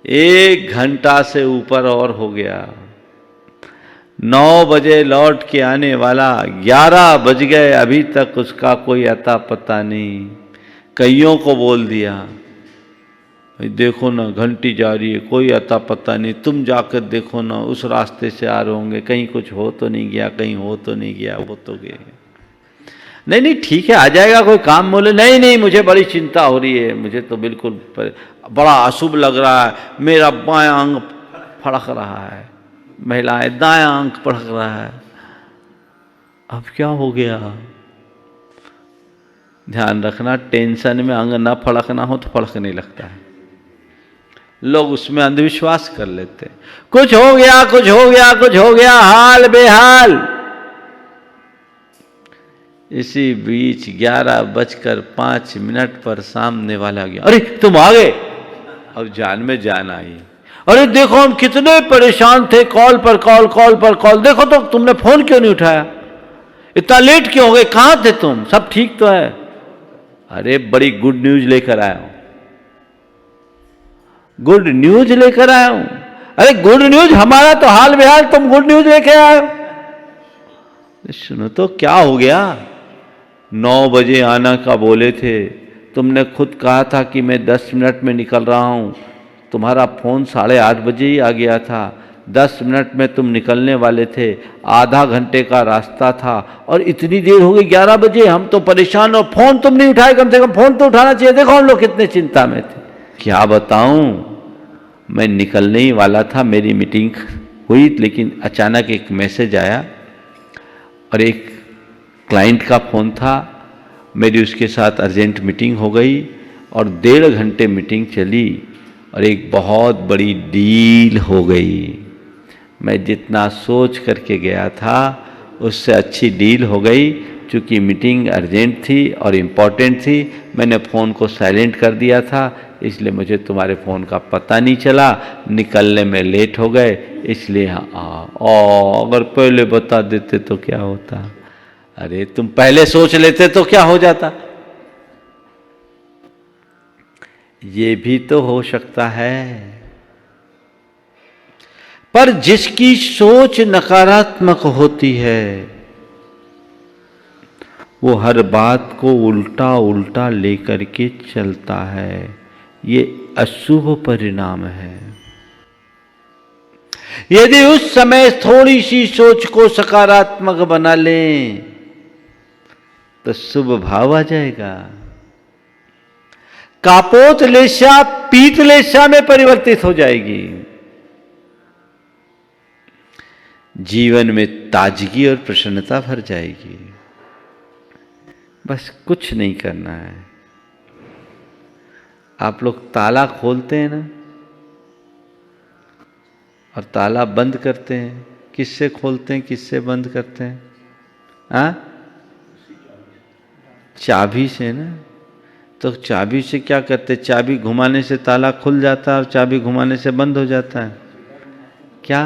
1 घंटा से ऊपर और हो गया। 9 बजे लौट के आने वाला, 11 बज गए, अभी तक उसका कोई अता पता नहीं। कईयों को बोल दिया, देखो ना घंटी जा रही है, कोई अता पता नहीं, तुम जाकर देखो ना, उस रास्ते से आ रहे होंगे, कहीं कुछ हो तो नहीं गया, कहीं हो तो नहीं गया, हो तो गए। नहीं नहीं ठीक है, आ जाएगा, कोई काम बोले, नहीं नहीं मुझे बड़ी चिंता हो रही है, मुझे तो बिल्कुल बड़ा अशुभ लग रहा है, मेरा बायां अंग फड़क रहा है, महिलाएं दायां अंग फड़क रहा है। अब क्या हो गया? ध्यान रखना, टेंशन में अंग ना फड़कना हो तो फड़कने लगता है। लोग उसमें अंधविश्वास कर लेते हैं। कुछ हो गया, कुछ हो गया, कुछ हो गया, हाल बेहाल। इसी बीच 11:05 पर सामने वाला गया, अरे तुम आ गए। अब जान में जान आई। अरे देखो हम कितने परेशान थे, कॉल पर कॉल, कॉल पर कॉल, देखो तो तुमने फोन क्यों नहीं उठाया, इतना लेट क्यों हो गए, कहां थे तुम, सब ठीक तो है? अरे बड़ी गुड न्यूज लेकर आया हूं, गुड न्यूज लेकर आया हूं। अरे गुड न्यूज, हमारा तो हाल बेहाल, तुम गुड न्यूज लेकर आए हो। सुनो तो क्या हो गया? 9 बजे आना का बोले थे, तुमने खुद कहा था कि मैं 10 मिनट में निकल रहा हूं। तुम्हारा फोन 8:30 बजे ही आ गया था। 10 मिनट में तुम निकलने वाले थे, आधा घंटे का रास्ता था और इतनी देर हो गई 11 बजे। हम तो परेशान, और फोन तुम नहीं उठाए, कम से कम फोन तो उठाना चाहिए। देखो हम लोग कितने चिंता में थे। क्या बताऊं, मैं निकलने ही वाला था, मेरी मीटिंग हुई, लेकिन अचानक एक मैसेज आया और एक क्लाइंट का फ़ोन था। मेरी उसके साथ अर्जेंट मीटिंग हो गई और 1.5 घंटे मीटिंग चली और एक बहुत बड़ी डील हो गई। मैं जितना सोच करके गया था उससे अच्छी डील हो गई। चूँकि मीटिंग अर्जेंट थी और इम्पॉर्टेंट थी, मैंने फ़ोन को साइलेंट कर दिया था, इसलिए मुझे तुम्हारे फ़ोन का पता नहीं चला, निकलने में लेट हो गए, इसलिए अगर पहले बता देते तो क्या होता? अरे तुम पहले सोच लेते तो क्या हो जाता? ये भी तो हो सकता है। पर जिसकी सोच नकारात्मक होती है वो हर बात को उल्टा उल्टा लेकर के चलता है। ये अशुभ परिणाम है। यदि उस समय थोड़ी सी सोच को सकारात्मक बना लें तो शुभ भाव आ जाएगा। कापोत लेशा पीत लेशा में परिवर्तित हो जाएगी। जीवन में ताजगी और प्रसन्नता भर जाएगी। बस कुछ नहीं करना है। आप लोग ताला खोलते हैं ना और ताला बंद करते हैं, किससे खोलते हैं, किससे बंद करते हैं? हाँ, चाबी से ना। तो चाबी से क्या करते? चाबी घुमाने से ताला खुल जाता है और चाबी घुमाने से बंद हो जाता है। क्या,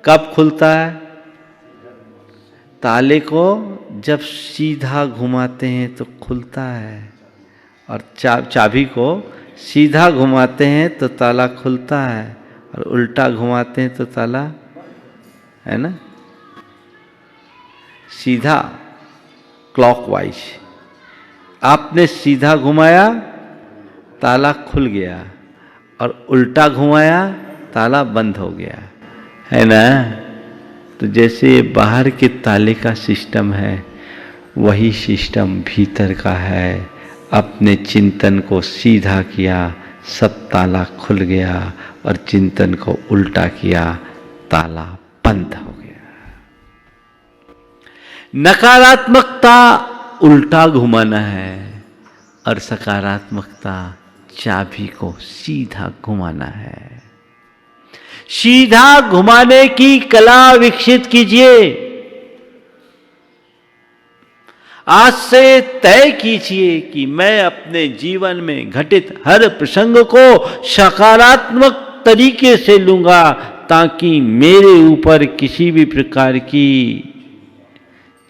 कब खुलता है? ताले को जब सीधा घुमाते हैं तो खुलता है, और चाबी को सीधा घुमाते हैं तो ताला खुलता है, और उल्टा घुमाते हैं तो ताला, है ना, सीधा क्लॉकवाइज। आपने सीधा घुमाया ताला खुल गया, और उल्टा घुमाया ताला बंद हो गया, है ना। तो जैसे बाहर के ताले का सिस्टम है, वही सिस्टम भीतर का है। अपने चिंतन को सीधा किया, सब ताला खुल गया, और चिंतन को उल्टा किया, ताला बंद हो गया। नकारात्मकता उल्टा घुमाना है, और सकारात्मकता चाबी को सीधा घुमाना है। सीधा घुमाने की कला विकसित कीजिए। आज से तय कीजिए कि मैं अपने जीवन में घटित हर प्रसंग को सकारात्मक तरीके से लूंगा, ताकि मेरे ऊपर किसी भी प्रकार की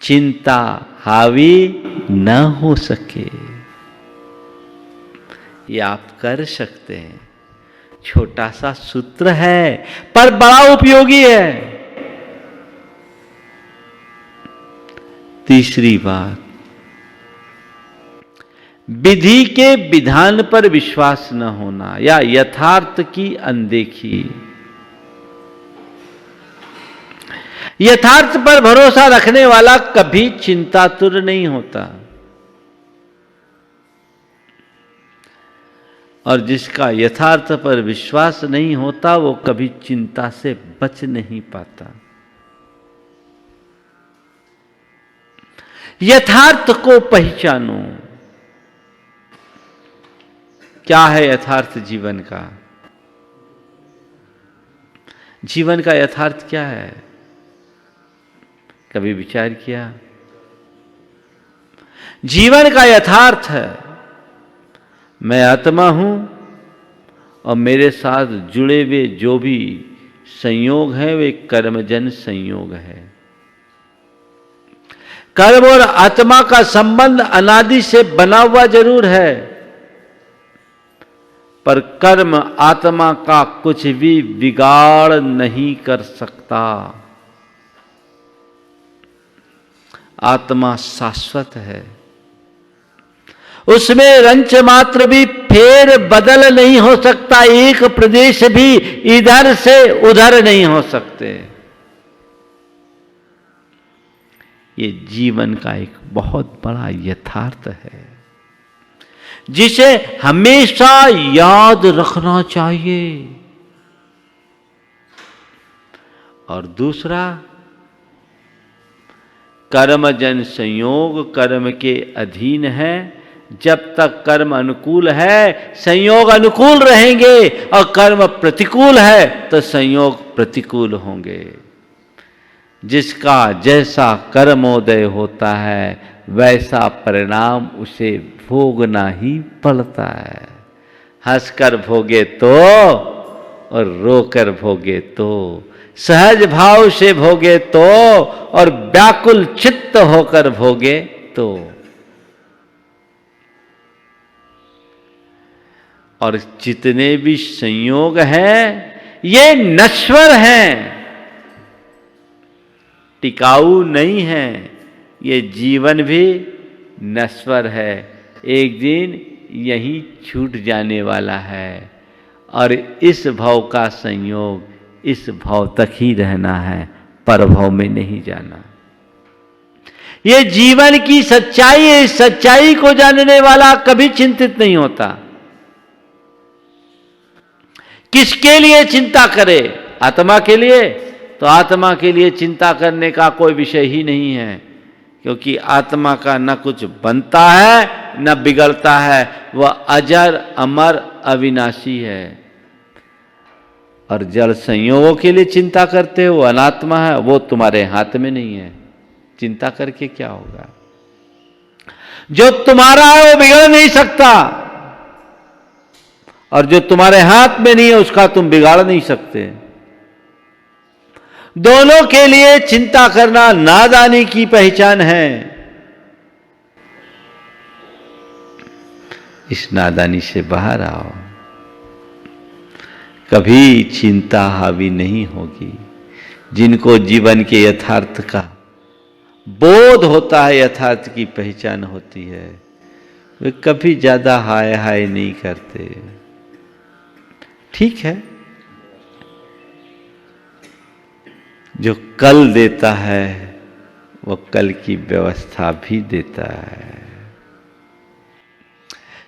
चिंता हावी न हो सके। ये आप कर सकते हैं। छोटा सा सूत्र है, पर बड़ा उपयोगी है। तीसरी बात, विधि के विधान पर विश्वास न होना या यथार्थ की अनदेखी। यथार्थ पर भरोसा रखने वाला कभी चिंतातुर नहीं होता, और जिसका यथार्थ पर विश्वास नहीं होता वो कभी चिंता से बच नहीं पाता। यथार्थ को पहचानो। क्या है यथार्थ जीवन का? जीवन का यथार्थ क्या है? कभी विचार किया? जीवन का यथार्थ है, मैं आत्मा हूं, और मेरे साथ जुड़े हुए जो भी संयोग है वे कर्मजन संयोग है। कर्म और आत्मा का संबंध अनादि से बना हुआ जरूर है, पर कर्म आत्मा का कुछ भी बिगाड़ नहीं कर सकता। आत्मा शाश्वत है, उसमें रंच मात्र भी फेर बदल नहीं हो सकता। एक प्रदेश भी इधर से उधर नहीं हो सकते। ये जीवन का एक बहुत बड़ा यथार्थ है, जिसे हमेशा याद रखना चाहिए। और दूसरा, कर्मजन संयोग कर्म के अधीन है। जब तक कर्म अनुकूल है संयोग अनुकूल रहेंगे, और कर्म प्रतिकूल है तो संयोग प्रतिकूल होंगे। जिसका जैसा कर्मोदय होता है वैसा परिणाम उसे भोगना ही पड़ता है। हंसकर भोगे तो और रोकर भोगे तो, सहज भाव से भोगे तो और व्याकुल चित्त होकर भोगे तो। और जितने भी संयोग हैं ये नश्वर हैं, टिकाऊ नहीं है। ये जीवन भी नश्वर है, एक दिन यही छूट जाने वाला है। और इस भव का संयोग इस भव तक ही रहना है, परभव में नहीं जाना। ये जीवन की सच्चाई है। इस सच्चाई को जानने वाला कभी चिंतित नहीं होता। किसके लिए चिंता करे? आत्मा के लिए? तो आत्मा के लिए चिंता करने का कोई विषय ही नहीं है, क्योंकि आत्मा का न कुछ बनता है न बिगड़ता है। वह अजर अमर अविनाशी है। और जड़ संयोगों के लिए चिंता करते हो, अनात्मा है, वो तुम्हारे हाथ में नहीं है। चिंता करके क्या होगा? जो तुम्हारा है वो बिगड़ नहीं सकता, और जो तुम्हारे हाथ में नहीं है उसका तुम बिगाड़ नहीं सकते। दोनों के लिए चिंता करना नादानी की पहचान है। इस नादानी से बाहर आओ। कभी चिंता हावी नहीं होगी। जिनको जीवन के यथार्थ का बोध होता है, यथार्थ की पहचान होती है, वे कभी ज्यादा हाय हाय नहीं करते। ठीक है, जो कल देता है वो कल की व्यवस्था भी देता है।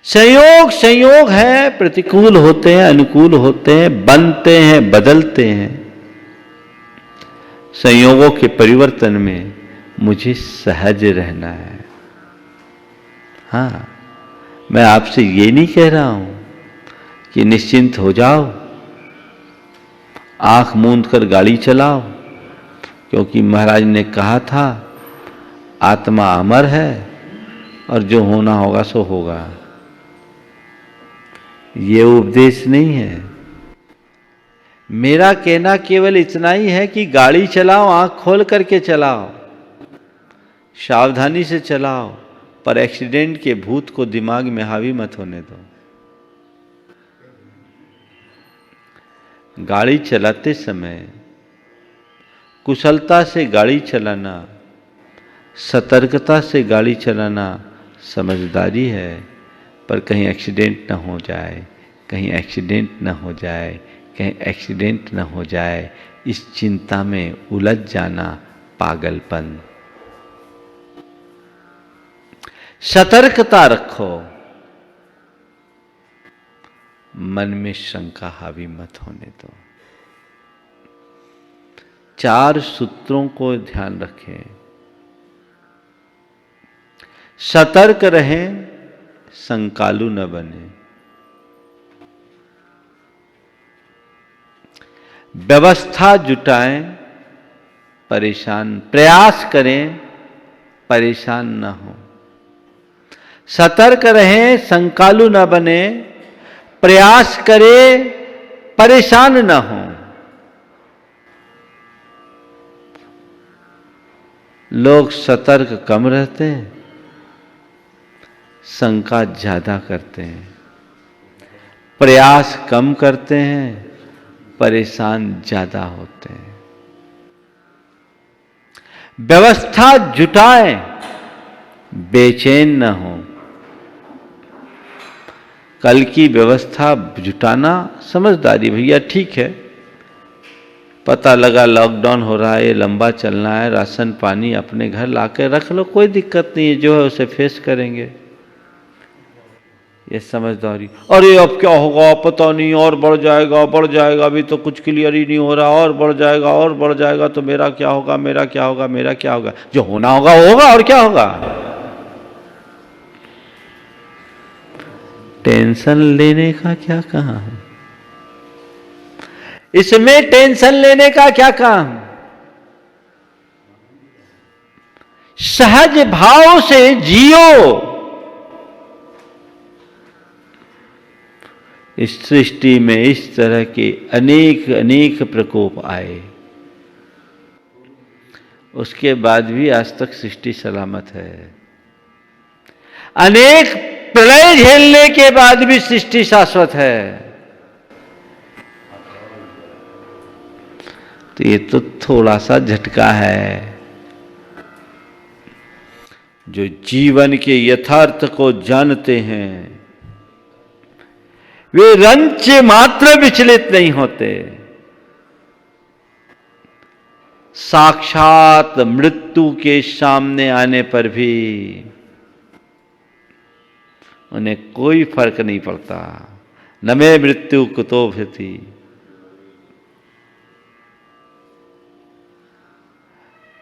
संयोग संयोग है, प्रतिकूल होते हैं, अनुकूल होते हैं, बनते हैं, बदलते हैं। संयोगों के परिवर्तन में मुझे सहज रहना है। हाँ, मैं आपसे ये नहीं कह रहा हूं कि निश्चिंत हो जाओ, आंख मूंद कर गाड़ी चलाओ, क्योंकि महाराज ने कहा था आत्मा अमर है और जो होना होगा सो होगा। ये उपदेश नहीं है। मेरा कहना केवल इतना ही है कि गाड़ी चलाओ, आंख खोल करके चलाओ, सावधानी से चलाओ, पर एक्सीडेंट के भूत को दिमाग में हावी मत होने दो। गाड़ी चलाते समय कुशलता से गाड़ी चलाना, सतर्कता से गाड़ी चलाना समझदारी है, पर कहीं एक्सीडेंट न हो जाए, कहीं एक्सीडेंट न हो जाए, कहीं एक्सीडेंट न हो जाए, इस चिंता में उलझ जाना पागलपन। सतर्कता रखो, मन में शंका हावी मत होने दो। 4 सूत्रों को ध्यान रखें। सतर्क रहें, संकालु न बने। व्यवस्था जुटाएं, प्रयास करें, परेशान न हो। सतर्क रहें, संकालु न बने, प्रयास करें, परेशान न हो। लोग सतर्क कम रहते हैं, शंका ज्यादा करते हैं, प्रयास कम करते हैं, परेशान ज्यादा होते हैं। व्यवस्था जुटाएं, बेचैन न हो। कल की व्यवस्था जुटाना समझदारी, भैया ठीक है। पता लगा लॉकडाउन हो रहा है, ये लंबा चलना है, राशन पानी अपने घर लाकर रख लो, कोई दिक्कत नहीं है, जो है उसे फेस करेंगे, ये समझदारी। अरे अब क्या होगा पता नहीं, और बढ़ जाएगा बढ़ जाएगा, अभी तो कुछ क्लियर ही नहीं हो रहा, और बढ़ जाएगा और बढ़ जाएगा, तो मेरा क्या होगा मेरा क्या होगा मेरा क्या होगा। जो होना होगा होगा, और क्या होगा। टेंशन लेने का क्या काम, इसमें टेंशन लेने का क्या काम। सहज भाव से जियो। इस सृष्टि में इस तरह के अनेक अनेक प्रकोप आए, उसके बाद भी आज तक सृष्टि सलामत है। अनेक प्रलय झेलने के बाद भी सृष्टि शाश्वत है। तो ये तो थोड़ा सा झटका है। जो जीवन के यथार्थ को जानते हैं वे रंच मात्र विचलित नहीं होते। साक्षात मृत्यु के सामने आने पर भी उन्हें कोई फर्क नहीं पड़ता। न मे मृत्यु कुतो भयति,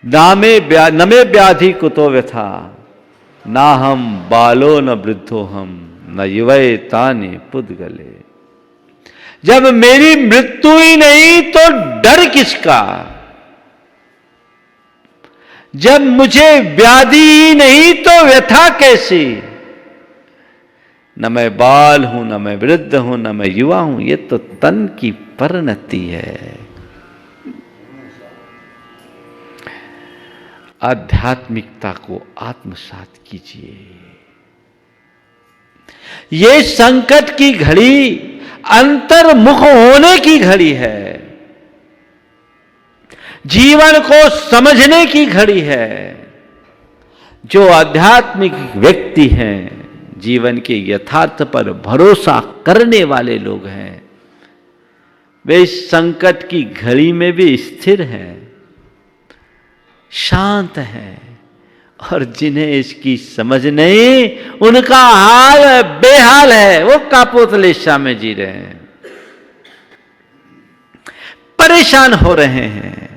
न मे व्याधि कुतो व्यथा, ना हम बालो न वृद्धो हम, न युवै ताने पुद्गले। जब मेरी मृत्यु ही नहीं तो डर किसका। जब मुझे व्याधि ही नहीं तो व्यथा कैसी। न मैं बाल हूं, न मैं वृद्ध हूं, न मैं युवा हूं, ये तो तन की परिणति है। आध्यात्मिकता को आत्मसात कीजिए। ये संकट की घड़ी अंतर्मुख होने की घड़ी है, जीवन को समझने की घड़ी है। जो आध्यात्मिक व्यक्ति हैं, जीवन के यथार्थ पर भरोसा करने वाले लोग हैं, वे इस संकट की घड़ी में भी स्थिर हैं, शांत हैं, और जिन्हें इसकी समझ नहीं, उनका हाल बेहाल है, वो कापोतलेशा में जी रहे हैं, परेशान हो रहे हैं।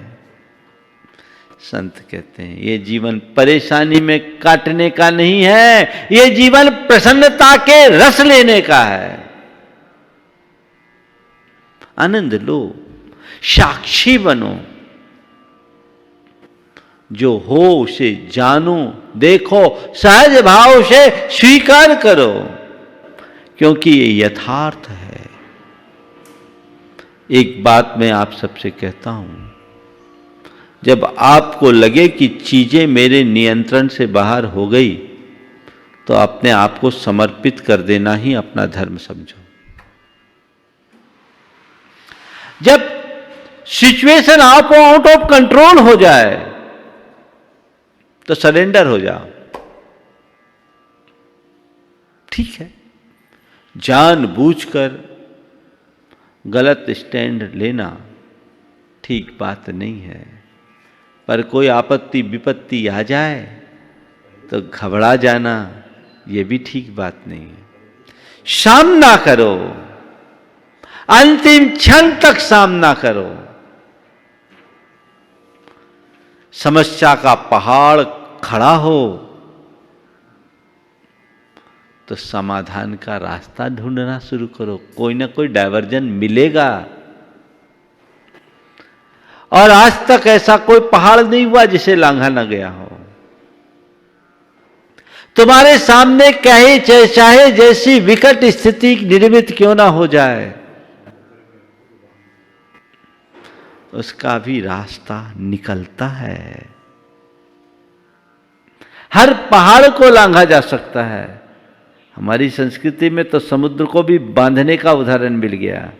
संत कहते हैं ये जीवन परेशानी में काटने का नहीं है, ये जीवन प्रसन्नता के रस लेने का है। आनंद लो, साक्षी बनो, जो हो उसे जानो, देखो, सहज भाव से स्वीकार करो, क्योंकि ये यथार्थ है। एक बात मैं आप सबसे कहता हूं, जब आपको लगे कि चीजें मेरे नियंत्रण से बाहर हो गई, तो अपने आप को समर्पित कर देना ही अपना धर्म समझो। जब सिचुएशन आपको आउट ऑफ कंट्रोल हो जाए तो सरेंडर हो जाओ, ठीक है। जानबूझकर गलत स्टैंड लेना ठीक बात नहीं है, पर कोई आपत्ति विपत्ति आ जाए तो घबरा जाना यह भी ठीक बात नहीं है। सामना करो, अंतिम क्षण तक सामना करो। समस्या का पहाड़ खड़ा हो तो समाधान का रास्ता ढूंढना शुरू करो, कोई ना कोई डायवर्जन मिलेगा। और आज तक ऐसा कोई पहाड़ नहीं हुआ जिसे लांघा ना गया हो। तुम्हारे सामने चाहे जैसी विकट स्थिति निर्मित क्यों ना हो जाए, उसका भी रास्ता निकलता है। हर पहाड़ को लांघा जा सकता है। हमारी संस्कृति में तो समुद्र को भी बांधने का उदाहरण मिल गया।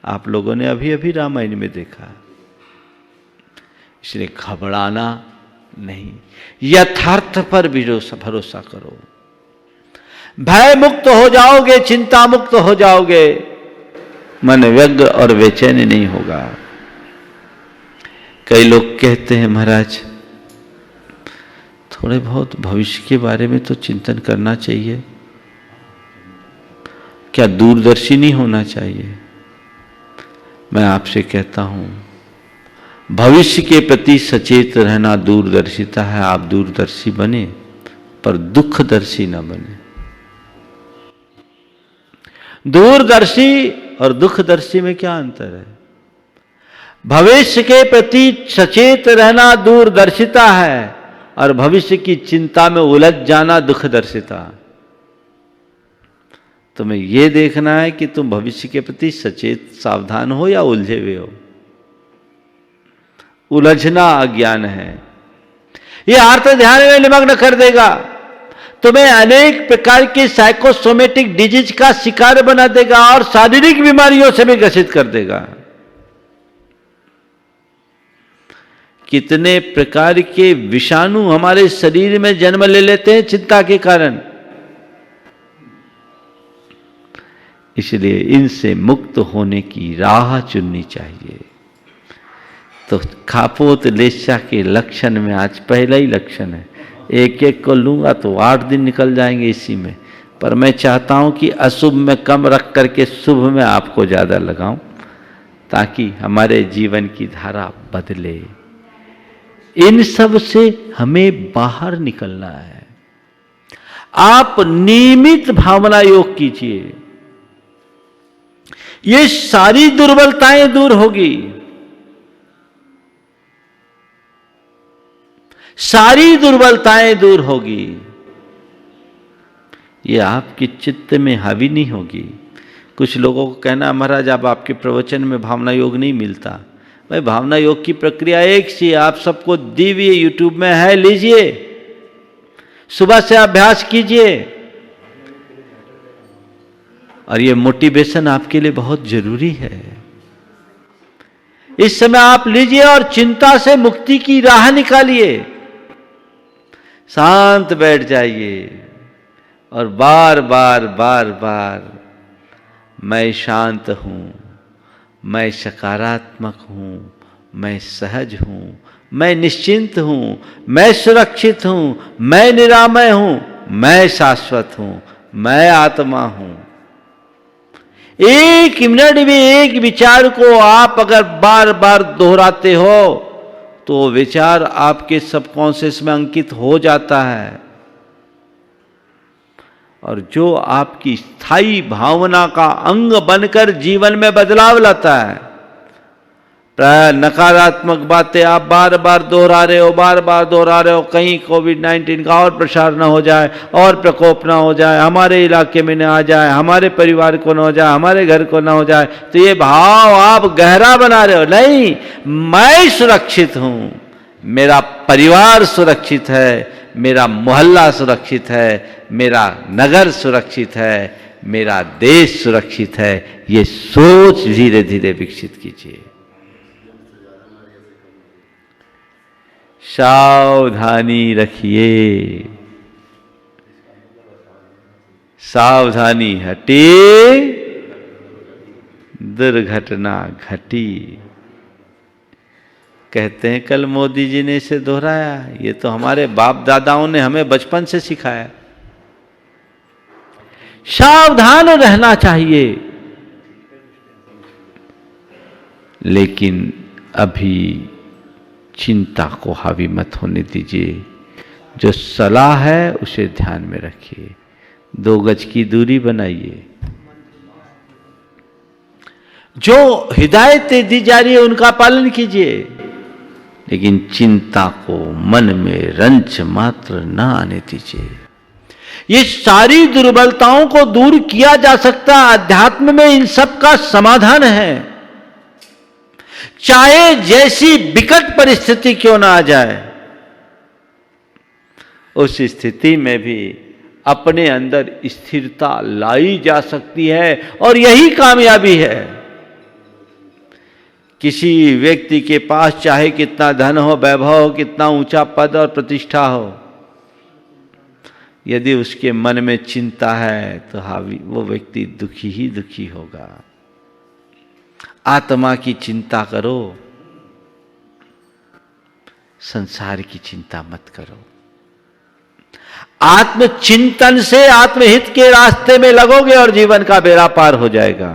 आप लोगों ने अभी अभी रामायण में देखा। इसलिए घबराना नहीं, यथार्थ पर भरोसा करो। भय मुक्त हो जाओगे, चिंता मुक्त हो जाओगे, मन व्यग्र और बेचैन नहीं होगा। कई लोग कहते हैं महाराज थोड़े बहुत भविष्य के बारे में तो चिंतन करना चाहिए, क्या दूरदर्शी नहीं होना चाहिए? मैं आपसे कहता हूं भविष्य के प्रति सचेत रहना दूरदर्शिता है। आप दूरदर्शी बने पर दुखदर्शी ना बने। दूरदर्शी और दुखदर्शी में क्या अंतर है? भविष्य के प्रति सचेत रहना दूरदर्शिता है और भविष्य की चिंता में उलझ जाना दुखदर्शिता। तुम्हें यह देखना है कि तुम भविष्य के प्रति सचेत सावधान हो या उलझे हुए हो। उलझना अज्ञान है, यह आर्त ध्यान में निमग्न कर देगा, तुम्हें अनेक प्रकार के साइकोसोमेटिक डिजीज का शिकार बना देगा और शारीरिक बीमारियों से भी ग्रसित कर देगा। कितने प्रकार के विषाणु हमारे शरीर में जन्म ले लेते हैं चिंता के कारण। इसलिए इनसे मुक्त होने की राह चुननी चाहिए। तो कापोतलेशा के लक्षण में आज पहला ही लक्षण है। एक एक को लूंगा तो 8 दिन निकल जाएंगे इसी में, पर मैं चाहता हूं कि अशुभ में कम रख करके शुभ में आपको ज्यादा लगाऊं, ताकि हमारे जीवन की धारा बदले। इन सब से हमें बाहर निकलना है। आप नियमित भावना योग कीजिए, ये सारी दुर्बलताएं दूर होगी। सारी दुर्बलताएं दूर होगी। ये आपके चित्त में हावी नहीं होगी। कुछ लोगों को कहना महाराज अब आपके प्रवचन में भावना योग नहीं मिलता। भाई भावना योग की प्रक्रिया एक सी, आप सबको दी हुई यूट्यूब में है, लीजिए, सुबह से अभ्यास कीजिए। और ये मोटिवेशन आपके लिए बहुत जरूरी है। इस समय आप लीजिए और चिंता से मुक्ति की राह निकालिए। शांत बैठ जाइए और बार बार बार बार मैं शांत हूँ, मैं सकारात्मक हूँ, मैं सहज हूँ, मैं निश्चिंत हूँ, मैं सुरक्षित हूँ, मैं निरामय हूँ, मैं शाश्वत हूँ, मैं आत्मा हूँ। एक मिनट में एक विचार को आप अगर बार बार दोहराते हो तो वो विचार आपके सबकॉन्शियस में अंकित हो जाता है और जो आपकी स्थायी भावना का अंग बनकर जीवन में बदलाव लाता है। प्राय नकारात्मक बातें आप बार बार दोहरा रहे हो, बार बार दोहरा रहे हो, कहीं कोविड-19 का और प्रसार न हो जाए और प्रकोप न हो जाए, हमारे इलाके में न आ जाए, हमारे परिवार को न हो जाए, हमारे घर को न हो जाए, तो ये भाव आप गहरा बना रहे हो। नहीं, मैं सुरक्षित हूं, मेरा परिवार सुरक्षित है, मेरा मोहल्ला सुरक्षित है, मेरा नगर सुरक्षित है, मेरा देश सुरक्षित है। ये सोच धीरे धीरे विकसित कीजिए। सावधानी रखिए, सावधानी हटी, दुर्घटना घटी। कहते हैं कल मोदी जी ने इसे दोहराया, ये तो हमारे बाप दादाओं ने हमें बचपन से सिखाया। सावधान रहना चाहिए, लेकिन अभी चिंता को हावी मत होने दीजिए। जो सलाह है उसे ध्यान में रखिए, 2 गज की दूरी बनाइए। जो हिदायतें दी जा रही है उनका पालन कीजिए, लेकिन चिंता को मन में रंच मात्र न आने दीजिए। ये सारी दुर्बलताओं को दूर किया जा सकता, अध्यात्म में इन सब का समाधान है। चाहे जैसी विकट परिस्थिति क्यों ना आ जाए, उस स्थिति में भी अपने अंदर स्थिरता लाई जा सकती है और यही कामयाबी है। किसी व्यक्ति के पास चाहे कितना धन हो, वैभव हो, कितना ऊंचा पद और प्रतिष्ठा हो, यदि उसके मन में चिंता है तो वो व्यक्ति दुखी ही दुखी होगा। आत्मा की चिंता करो, संसार की चिंता मत करो। आत्मचिंतन से आत्महित के रास्ते में लगोगे और जीवन का बेड़ा पार हो जाएगा।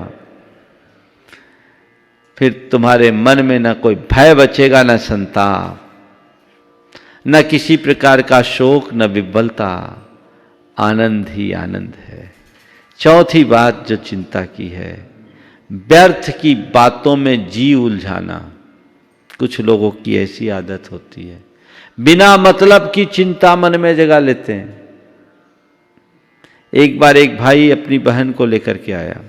फिर तुम्हारे मन में न कोई भय बचेगा, न संताप, न किसी प्रकार का शोक, न विह्वलता। आनंद ही आनंद है। चौथी बात जो चिंता की है, व्यर्थ की बातों में जी उलझाना। कुछ लोगों की ऐसी आदत होती है, बिना मतलब की चिंता मन में जगा लेते हैं। एक बार एक भाई अपनी बहन को लेकर के आया,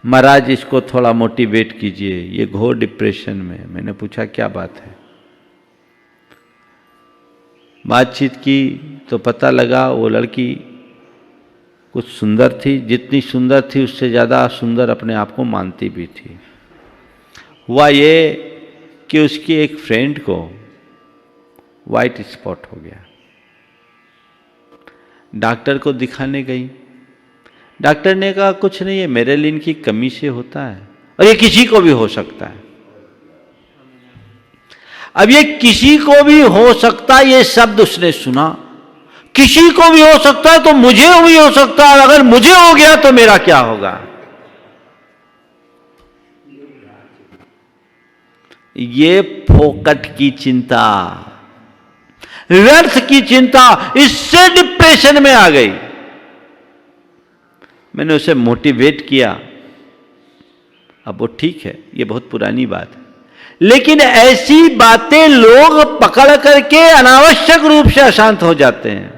महाराज इसको थोड़ा मोटिवेट कीजिए, ये घोर डिप्रेशन में। मैंने पूछा क्या बात है। बातचीत की तो पता लगा वो लड़की कुछ सुंदर थी, जितनी सुंदर थी उससे ज़्यादा सुंदर अपने आप को मानती भी थी। हुआ ये कि उसकी एक फ्रेंड को वाइट स्पॉट हो गया। डॉक्टर को दिखाने गई, डॉक्टर ने कहा कुछ नहीं है, मेलेनिन की कमी से होता है और ये किसी को भी हो सकता है। अब ये किसी को भी हो सकता है, ये शब्द उसने सुना, किसी को भी हो सकता है तो मुझे भी हो सकता है, अगर मुझे हो गया तो मेरा क्या होगा। ये फोकट की चिंता, व्यर्थ की चिंता, इससे डिप्रेशन में आ गई। मैंने उसे मोटिवेट किया, अब वो ठीक है, ये बहुत पुरानी बात है, लेकिन ऐसी बातें लोग पकड़ करके अनावश्यक रूप से अशांत हो जाते हैं।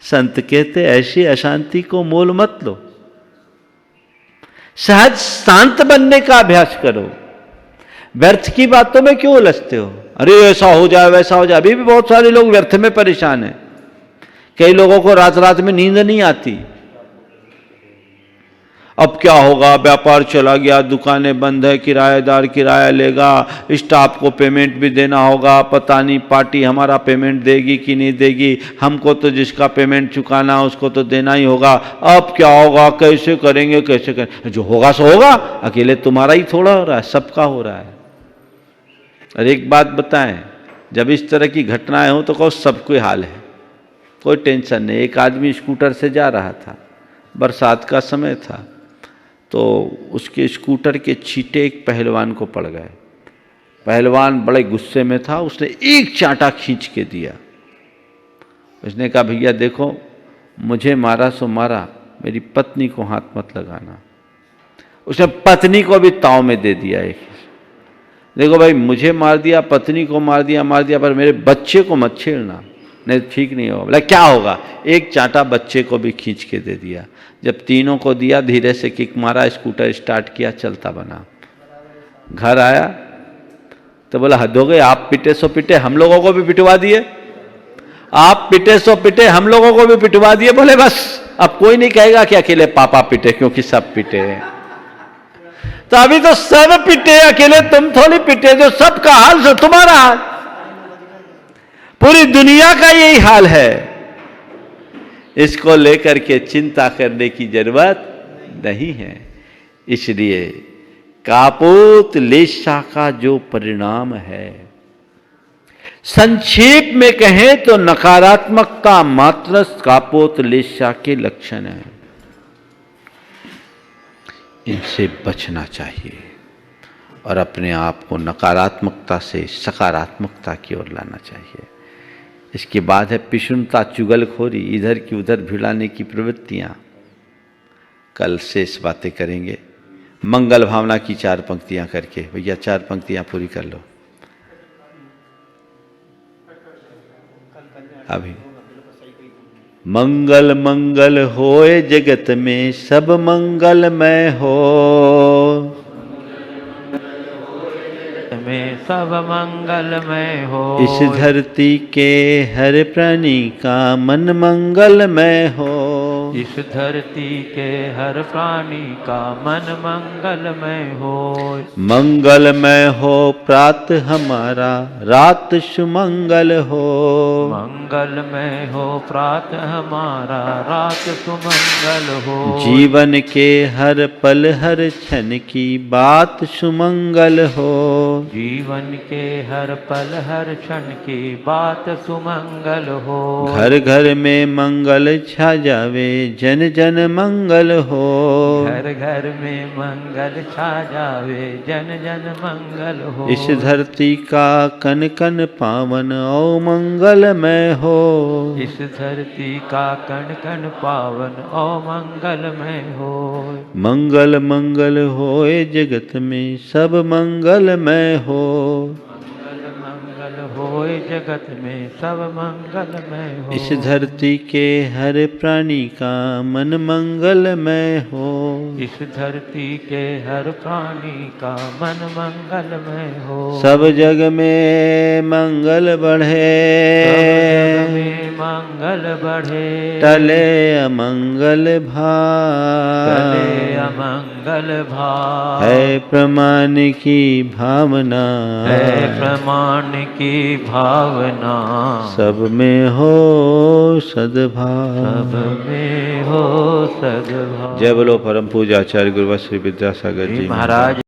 संत कहते ऐसी अशांति को मोल मत लो, सहज शांत बनने का अभ्यास करो। व्यर्थ की बातों में क्यों उलझते हो? अरे ऐसा हो जाए वैसा हो जाए। अभी भी बहुत सारे लोग व्यर्थ में परेशान हैं। कई लोगों को रात रात में नींद नहीं आती अब क्या होगा, व्यापार चला गया, दुकानें बंद है, किराएदार किराया लेगा, स्टाफ को पेमेंट भी देना होगा, पता नहीं पार्टी हमारा पेमेंट देगी कि नहीं देगी, हमको तो जिसका पेमेंट चुकाना उसको तो देना ही होगा। अब क्या होगा, कैसे करेंगे, कैसे करेंगे? जो होगा सो होगा, अकेले तुम्हारा ही थोड़ा हो रहा है, सबका हो रहा है। और एक बात बताएं, जब इस तरह की घटनाएं हो तो कहो सबको हाल है, कोई टेंशन नहीं। एक आदमी स्कूटर से जा रहा था, बरसात का समय था, तो उसके स्कूटर के छींटे एक पहलवान को पड़ गए। पहलवान बड़े गुस्से में था, उसने एक चांटा खींच के दिया। उसने कहा भैया देखो, मुझे मारा सो मारा, मेरी पत्नी को हाथ मत लगाना। उसने पत्नी को भी ताव में दे दिया एक, देखो भाई मुझे मार दिया, पत्नी को मार दिया, पर मेरे बच्चे को मत छेड़ना, नहीं ठीक नहीं होगा। बोला क्या होगा, एक चांटा बच्चे को भी खींच के दे दिया। जब तीनों को दिया, धीरे से किक मारा, स्कूटर स्टार्ट किया, चलता बना। घर आया तो बोला हद हो गई, आप पिटे सो पिटे, हम लोगों को भी पिटवा दिए, आप पिटे सो पिटे, हम लोगों को भी पिटवा दिए। बोले बस अब कोई नहीं कहेगा कि अकेले पापा पिटे, क्योंकि सब पिटे हैं। तो अभी तो सब पिटे, अकेले तुम थोड़ी पिटे, जो सबका हाल सो तुम्हारा हाल, पूरी दुनिया का यही हाल है। इसको लेकर के चिंता करने की जरूरत नहीं है। इसलिए कापोत लेशा का जो परिणाम है, संक्षेप में कहें तो नकारात्मकता मात्र कापोत लेशा के लक्षण है। इनसे बचना चाहिए और अपने आप को नकारात्मकता से सकारात्मकता की ओर लाना चाहिए। इसके बाद है पिशुनता, चुगलखोरी, इधर की उधर भिड़ाने की प्रवृत्तियां। कल शेष बातें करेंगे मंगल भावना की 4 पंक्तियां करके। भैया 4 पंक्तियां पूरी कर लो अभी। मंगल मंगल होए जगत में, सब मंगलमय हो, में सब मंगलमय हो। इस धरती के हर प्राणी का मन मंगलमय हो, इस धरती के हर प्राणी का मन मंगलमय हो। मंगलमय हो प्रात हमारा, रात सुमंगल हो, मंगलमय हो प्रात हमारा, रात सुमंगल हो। जीवन के हर पल हर क्षण की बात सुमंगल हो, जीवन के हर पल हर क्षण की बात सुमंगल हो। घर घर में मंगल छा जावे, जन जन मंगल हो, घर घर में मंगल छा जावे, जन जन मंगल हो। इस धरती का कन कन पावन ओ मंगलमय हो, इस धरती का कण कण पावन ओ मंगलमय हो। मंगल मंगल होए जगत में, सब मंगलमय हो, मंगल होए जगत में, सब मंगलमय हो। इस धरती के हर प्राणी का मन मंगलमय हो, इस धरती के हर प्राणी का मन मंगलमय हो। सब जग में मंगल बढ़े, सब जग में मंगल बढ़े, टले अमंगल भाव, टले अमंगल भाव। है प्रमाण की भावना, है प्रमाण की भावना, सब में हो सद्भाव। सब में हो सद्भाव। जय बोलो परम पूज्य आचार्य गुरुवर श्री विद्यासागर जी महाराज।